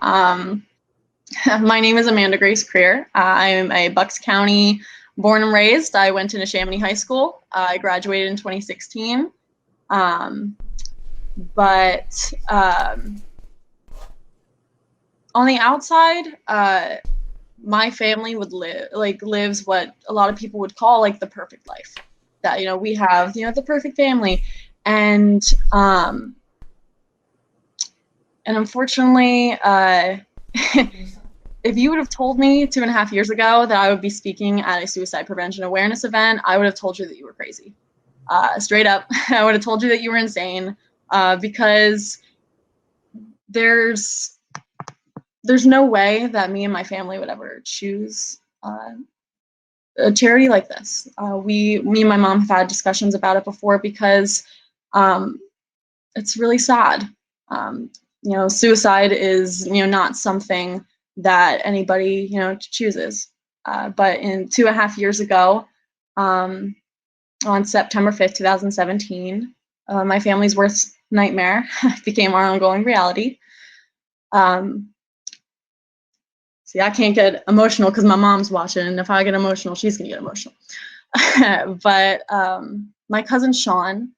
My name is AmandaGrace Krier. I'm a Bucks County born and raised. I went to Neshaminy High School. I graduated in 2016. But on the outside, my family lives what a lot of people would call like the perfect life. That, you know, we have, you know, the perfect family. And unfortunately, if you would have told me 2.5 years ago that I would be speaking at a suicide prevention awareness event, I would have told you that you were crazy. Straight up, I would have told you that you were insane, because there's no way that me and my family would ever choose a charity like this. Me and my mom have had discussions about it before because it's really sad. You know, suicide is, you know, not something that anybody, you know, chooses. But in 2.5 years ago, on September 5th, 2017, my family's worst nightmare became our ongoing reality. See, I can't get emotional because my mom's watching, and if I get emotional, she's gonna get emotional. But my cousin Sean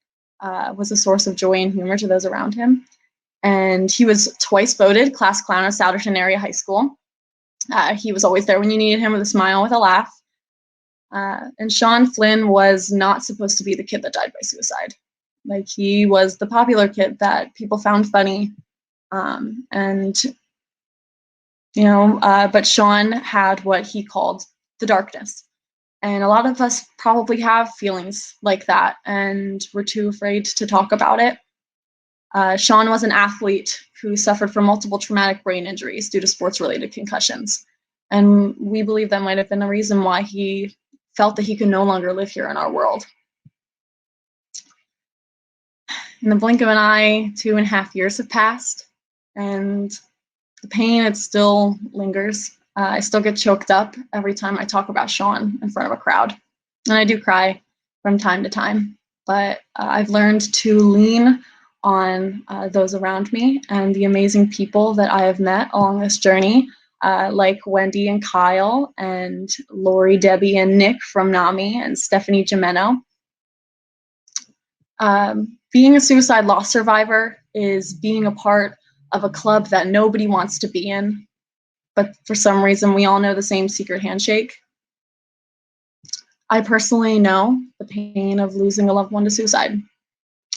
was a source of joy and humor to those around him. And he was twice voted class clown of Souderton Area High School. He was always there when you needed him with a smile, with a laugh. And Sean Flynn was not supposed to be the kid that died by suicide. Like, he was the popular kid that people found funny. And, you know, but Sean had what he called the darkness. And a lot of us probably have feelings like that, and we're too afraid to talk about it. Sean was an athlete who suffered from multiple traumatic brain injuries due to sports-related concussions. And we believe that might have been the reason why he felt that he could no longer live here in our world. in the blink of an eye, 2.5 years have passed, and the pain, it still lingers. I still get choked up every time I talk about Sean in front of a crowd. And I do cry from time to time, but I've learned to lean on those around me and the amazing people that I have met along this journey, like Wendy and Kyle and Lori, Debbie, and Nick from NAMI and Stephanie Gimeno. Being a suicide loss survivor is being a part of a club that nobody wants to be in, but for some reason we all know the same secret handshake. I personally know the pain of losing a loved one to suicide.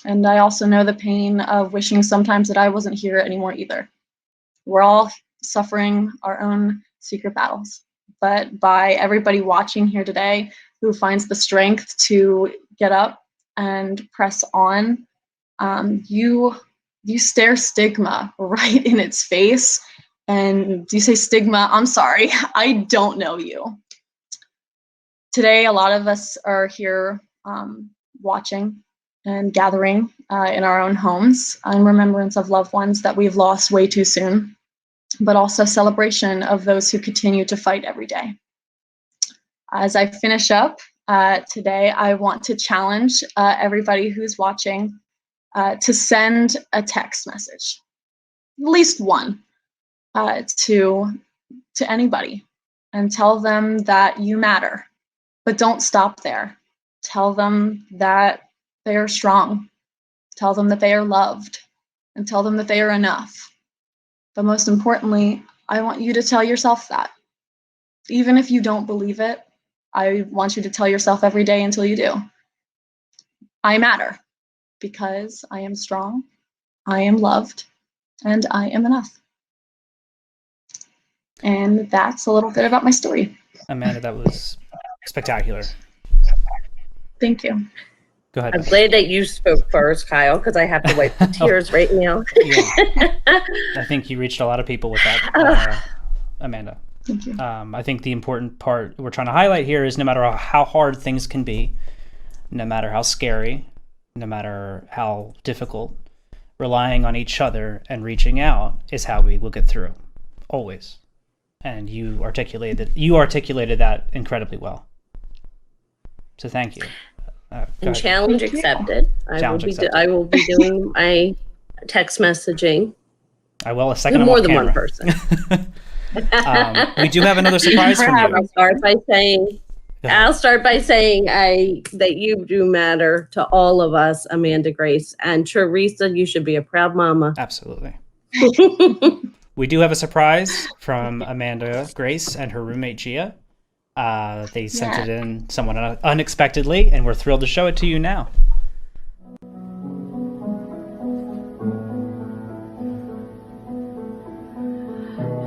And I also know the pain of wishing sometimes that I wasn't here anymore either. We're all suffering our own secret battles. But by everybody watching here today who finds the strength to get up and press on, you stare stigma right in its face. And you say, stigma, I'm sorry, I don't know you. Today, a lot of us are here watching and gathering in our own homes in remembrance of loved ones that we've lost way too soon, but also celebration of those who continue to fight every day. As I finish up today, I want to challenge everybody who's watching to send a text message, at least one, to anybody, and tell them that you matter. But don't stop there. Tell them that they are strong. Tell them that they are loved. And tell them that they are enough. But most importantly, I want you to tell yourself that. Even if you don't believe it, I want you to tell yourself every day until you do. I matter because I am strong, I am loved, and I am enough. And that's a little bit about my story. Amanda, that was spectacular. Thank you. Go ahead. I'm glad that you spoke first, Kyle, because I have to wipe the tears right now. Yeah. I think you reached a lot of people with that, Amanda. Thank you. I think the important part we're trying to highlight here is no matter how hard things can be, no matter how scary, no matter how difficult, relying on each other and reaching out is how we will get through, always. And you articulated that incredibly well. So thank you. And challenge accepted. I will be doing my text messaging. I will a second. More than one person. We do have another surprise from you. I'll start by saying that you do matter to all of us, AmandaGrace, and Teresa. You should be a proud mama. Absolutely. We do have a surprise from AmandaGrace and her roommate Gia. They sent it in somewhat unexpectedly, and we're thrilled to show it to you now.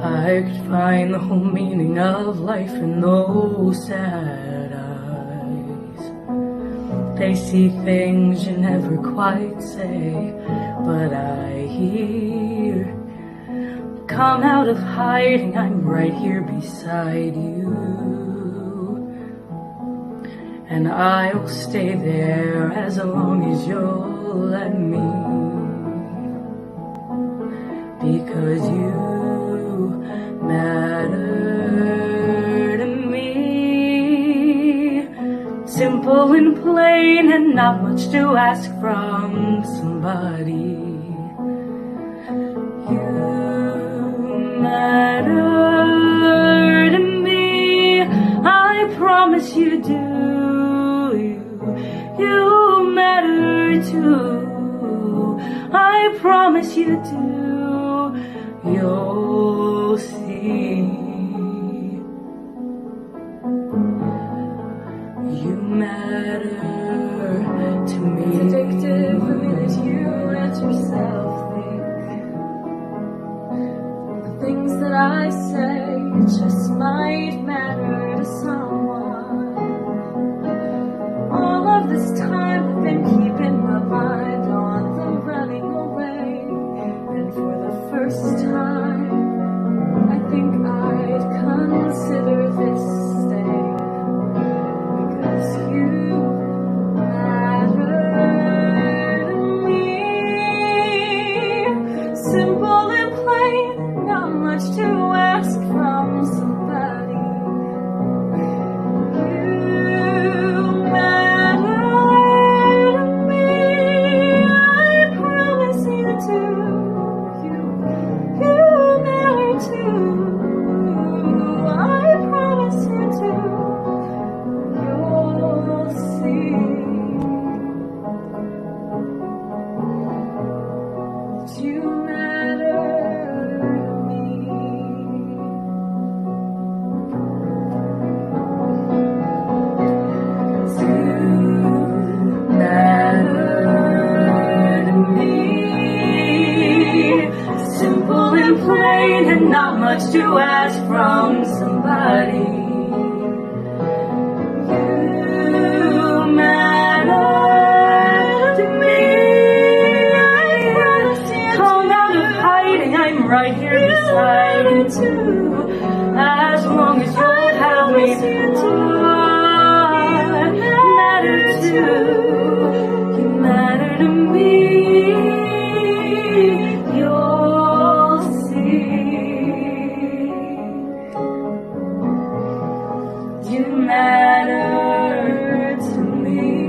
I could find the whole meaning of life in those sad eyes. They see things you never quite say, but I hear. Come out of hiding, I'm right here beside you. And I will stay there as long as you'll let me. Because you matter to me. Simple and plain and not much to ask from somebody. You matter to me. I promise you do. You matter too. I promise you do. You'll see. You matter to me. It's addictive the minute you let yourself think. The things that I say just might matter to someone. All of this time I've been keeping my mind on the running away. And for the first time, I think I much to ask from somebody. You matter to me. Come out of hiding, I'm right here beside you too. As long as you'll have me, I matter too. You matter to me. You'll see. You matter to me.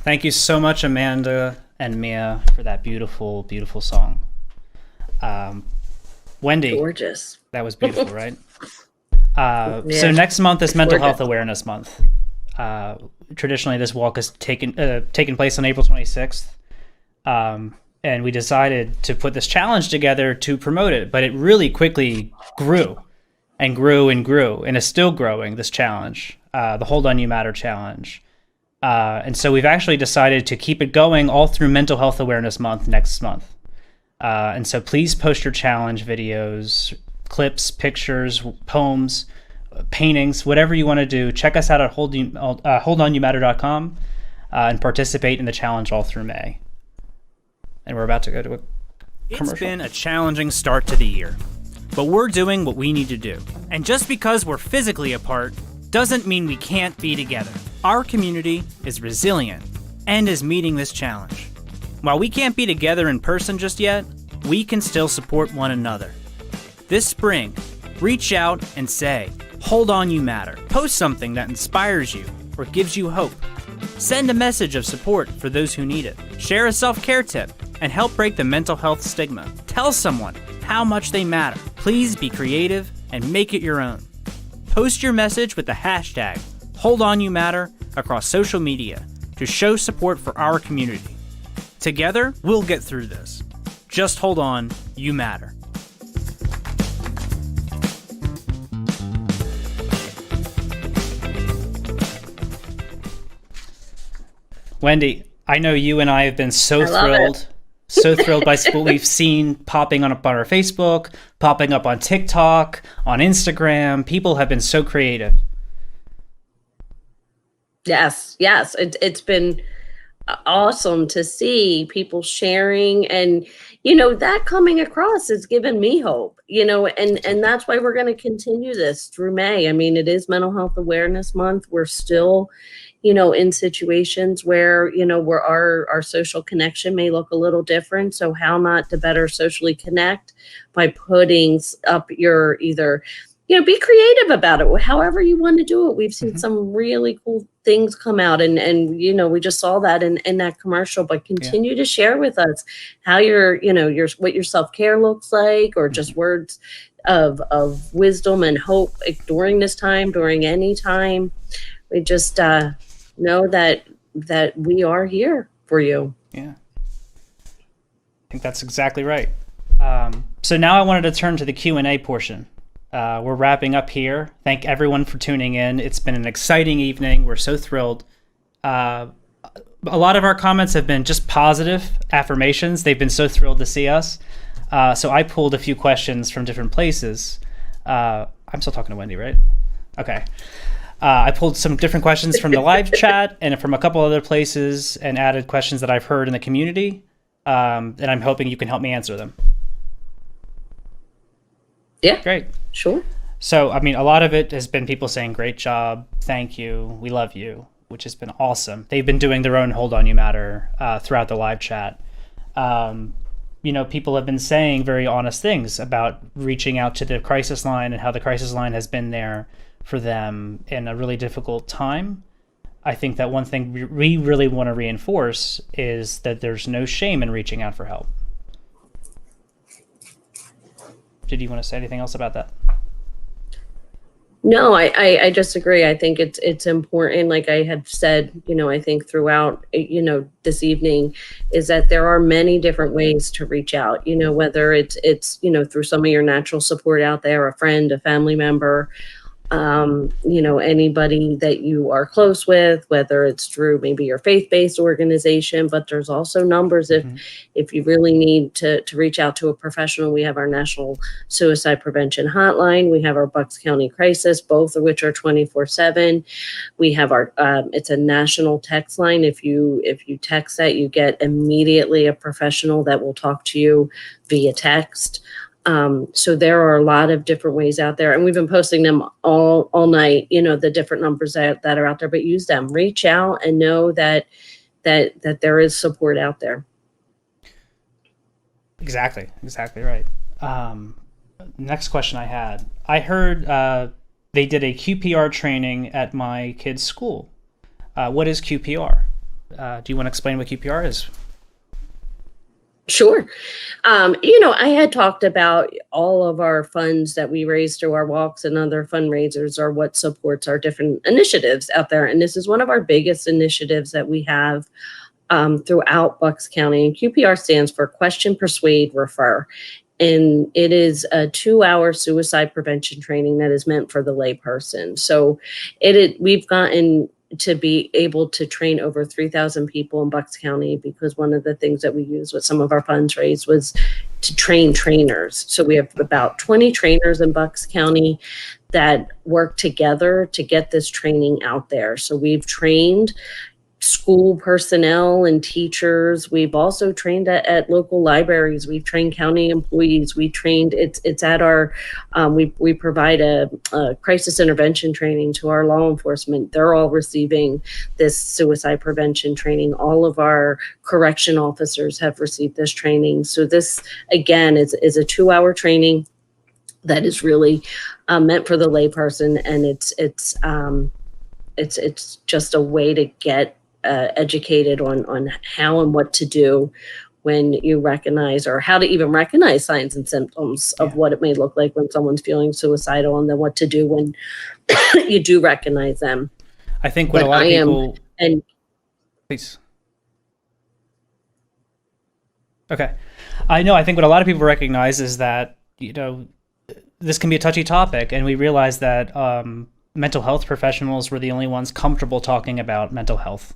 Thank you so much, Amanda and Mia, for that beautiful, beautiful song. Wendy. Gorgeous. That was beautiful, right? So next month is Mental Health Awareness Month. Traditionally, this walk is taken place on April 26th. And we decided to put this challenge together to promote it, but it really quickly grew and grew and grew, and is still growing, this challenge, the Hold On You Matter challenge. And so we've actually decided to keep it going all through Mental Health Awareness Month next month. And so please post your challenge videos, clips, pictures, poems, paintings, whatever you want to do. Check us out at holdonyoumatter.com and participate in the challenge all through May. And we're about to go to a commercial. It's been a challenging start to the year, but we're doing what we need to do. And just because we're physically apart doesn't mean we can't be together. Our community is resilient and is meeting this challenge. While we can't be together in person just yet, we can still support one another. This spring, reach out and say, "Hold on, you matter." Post something that inspires you or gives you hope. Send a message of support for those who need it. Share a self-care tip and help break the mental health stigma. Tell someone how much they matter. Please be creative and make it your own. Post your message with the hashtag #HoldOnYouMatter across social media to show support for our community. Together, we'll get through this. Just hold on, you matter. Wendy, I know you and I have been so thrilled by what we've seen popping up on our Facebook, popping up on TikTok, on Instagram. People have been so creative. Yes. It's been awesome to see people sharing, and that coming across has given me hope. And that's why we're going to continue this through May. I mean, it is Mental Health Awareness Month. We're still in situations where where our social connection may look a little different. So how not to better socially connect by putting up your either be creative about it, however you want to do it. We've seen some really cool things come out, and we just saw that in that commercial. But continue to share with us how what your self-care looks like, or just words of wisdom and hope during this time, during any time. We just know that we are here for you. Yeah, I think that's exactly right. So now I wanted to turn to the Q&A portion. We're wrapping up here. Thank everyone for tuning in. It's been an exciting evening. We're so thrilled. A lot of our comments have been just positive affirmations. They've been so thrilled to see us. So I pulled a few questions from different places. I'm still talking to Wendy, right? Okay. I pulled some different questions from the live chat and from a couple other places, and added questions that I've heard in the community. And I'm hoping you can help me answer them. Yeah. Great. Sure. So, I mean, a lot of it has been people saying, "Great job, thank you, we love you," which has been awesome. They've been doing their own Hold On You Matter throughout the live chat. People have been saying very honest things about reaching out to the crisis line and how the crisis line has been there for them in a really difficult time. I think that one thing we really want to reinforce is that there's no shame in reaching out for help. Did you want to say anything else about that? No, I disagree. I think it's important, like I had said, I think throughout, this evening, is that there are many different ways to reach out, whether it's, through some of your natural support out there, a friend, a family member, anybody that you are close with, whether it's through maybe your faith-based organization, but there's also numbers if you really need to reach out to a professional. We have our National Suicide Prevention Hotline. We have our Bucks County Crisis, both of which are 24/7. We have our, it's a national text line. If you text that, you get immediately a professional that will talk to you via text. So there are a lot of different ways out there, and we've been posting them all night, the different numbers that are out there, but use them, reach out, and know that there is support out there. Exactly right. Next question I heard they did a QPR training at my kid's school. What is QPR? Do you want to explain what QPR is? Sure. I had talked about all of our funds that we raise through our walks and other fundraisers are what supports our different initiatives out there. And this is one of our biggest initiatives that we have throughout Bucks County. And QPR stands for Question, Persuade, Refer. And it is a 2-hour suicide prevention training that is meant for the layperson. So we've gotten to be able to train over 3,000 people in Bucks County, because one of the things that we used with some of our funds raised was to train trainers. So we have about 20 trainers in Bucks County that work together to get this training out there. So we've trained school personnel and teachers. We've also trained at local libraries. We've trained county employees. We trained, it's at our, we provide a crisis intervention training to our law enforcement. They're all receiving this suicide prevention training. All of our correction officers have received this training. So this, again, is a 2-hour training that is really meant for the layperson. And it's just a way to get educated on how and what to do when you recognize, or how to even recognize signs and symptoms of what it may look like when someone's feeling suicidal, and then what to do when you do recognize them. I think what a lot of people... Please. Okay. I think what a lot of people recognize is that, this can be a touchy topic, and we realize that mental health professionals were the only ones comfortable talking about mental health.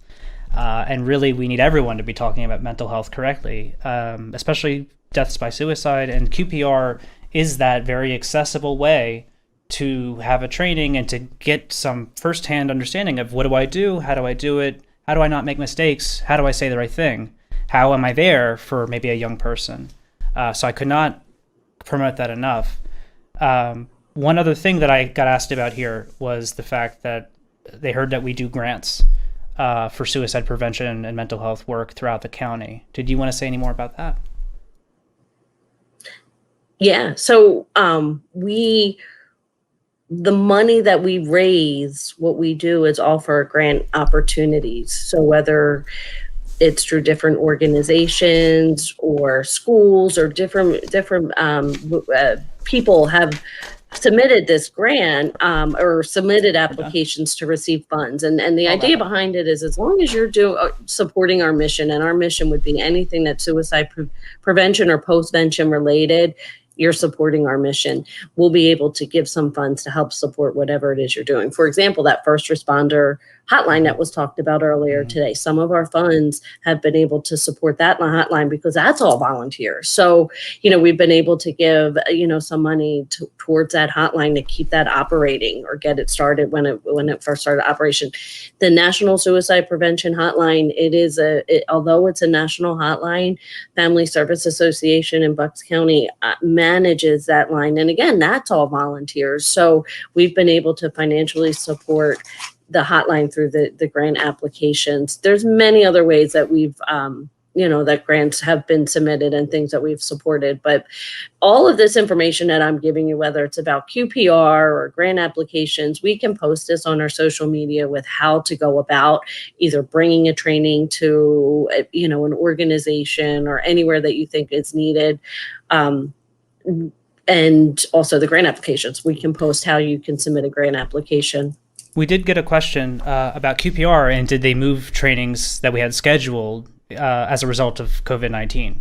And really, we need everyone to be talking about mental health correctly, especially deaths by suicide. And QPR is that very accessible way to have a training and to get some firsthand understanding of what do I do? How do I do it? How do I not make mistakes? How do I say the right thing? How am I there for maybe a young person? So I could not promote that enough. One other thing that I got asked about here was the fact that they heard that we do grants for suicide prevention and mental health work throughout the county. Did you want to say any more about that? Yeah. So the money that we raise, what we do is offer grant opportunities. So whether it's through different organizations or schools or different people have submitted this grant or submitted applications to receive funds. And the idea behind it is, as long as you're supporting our mission, and our mission would be anything that's suicide prevention or post-vention related, you're supporting our mission, we'll be able to give some funds to help support whatever it is you're doing. For example, that first responder hotline that was talked about earlier today, some of our funds have been able to support that hotline because that's all volunteers. So, we've been able to give, some money towards that hotline to keep that operating or get it started when it first started operation. The National Suicide Prevention Hotline, although it's a national hotline, Family Service Association in Bucks County manages that line. And again, that's all volunteers. So we've been able to financially support the hotline through the grant applications. There's many other ways that we've, that grants have been submitted and things that we've supported. But all of this information that I'm giving you, whether it's about QPR or grant applications, we can post this on our social media with how to go about either bringing a training to, an organization or anywhere that you think is needed. and also the grant applications. We can post how you can submit a grant application. We did get a question about QPR, and did they move trainings that we had scheduled as a result of COVID-19?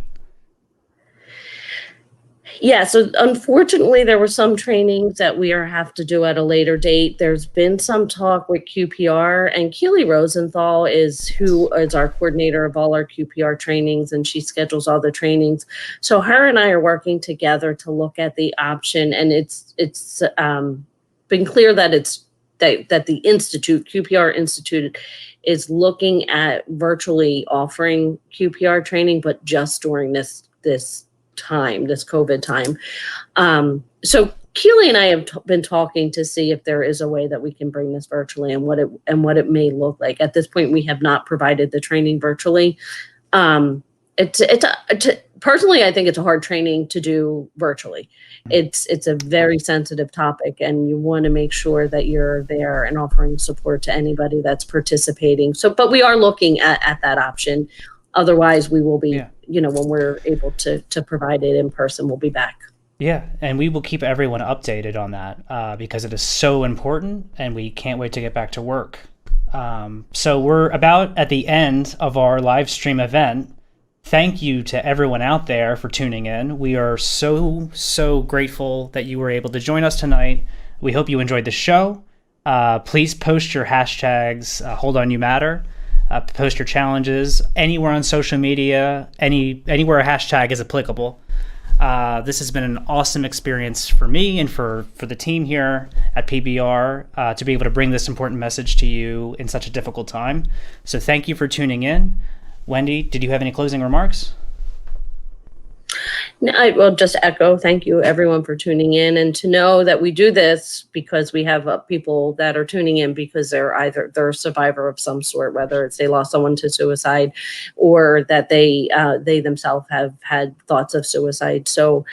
Yeah, so unfortunately, there were some trainings that we have to do at a later date. There's been some talk with QPR, and Keely Rosenthal who is our coordinator of all our QPR trainings, and she schedules all the trainings. So her and I are working together to look at the option, and it's been clear that that the Institute, QPR Institute, is looking at virtually offering QPR training, but just during this time, this COVID time. So Keely and I have been talking to see if there is a way that we can bring this virtually and what it may look like. At this point, we have not provided the training virtually. Personally, I think it's a hard training to do virtually. It's a very sensitive topic, and you want to make sure that you're there and offering support to anybody that's participating. So, but we are looking at that option. Otherwise, we will be, when we're able to provide it in person, we'll be back. Yeah, and we will keep everyone updated on that because it is so important, and we can't wait to get back to work. So we're about at the end of our live stream event. Thank you to everyone out there for tuning in. We are so grateful that you were able to join us tonight. We hope you enjoyed the show. Please post your hashtags, #HoldOnYouMatter. Post your challenges anywhere on social media, anywhere a hashtag is applicable. This has been an awesome experience for me and for the team here at PBR to be able to bring this important message to you in such a difficult time. So thank you for tuning in. Wendy, did you have any closing remarks? No, I will just echo, thank you everyone for tuning in, and to know that we do this because we have people that are tuning in because they're a survivor of some sort, whether it's they lost someone to suicide or that they themselves have had thoughts of suicide. So,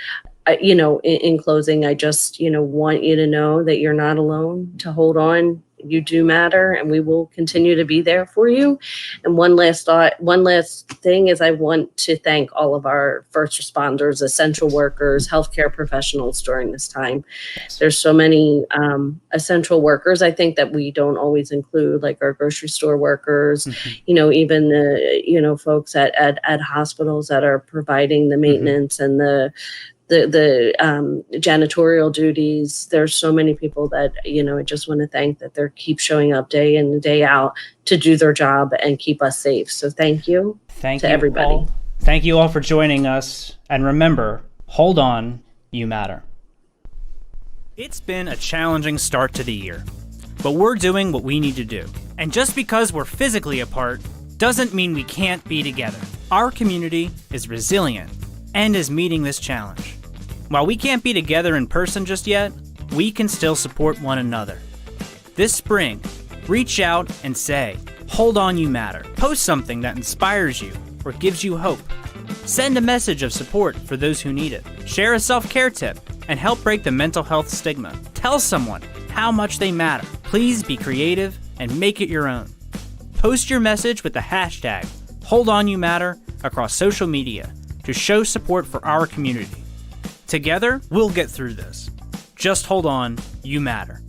in closing, I just, want you to know that you're not alone, to hold on. You do matter, and we will continue to be there for you. And one last thing is I want to thank all of our first responders, essential workers, healthcare professionals during this time. Yes. There's so many essential workers, I think, that we don't always include, like our grocery store workers, even the, folks at hospitals that are providing the maintenance and the janitorial duties. There's so many people that, I just want to thank that they keep showing up day in and day out to do their job and keep us safe. So thank you to everybody. All. Thank you all for joining us. And remember, hold on, you matter. It's been a challenging start to the year, but we're doing what we need to do. And just because we're physically apart doesn't mean we can't be together. Our community is resilient and is meeting this challenge. While we can't be together in person just yet, we can still support one another. This spring, reach out and say, hold on, you matter. Post something that inspires you or gives you hope. Send a message of support for those who need it. Share a self-care tip and help break the mental health stigma. Tell someone how much they matter. Please be creative and make it your own. Post your message with the hashtag #HoldOnYouMatter across social media to show support for our community. Together, we'll get through this. Just hold on, you matter.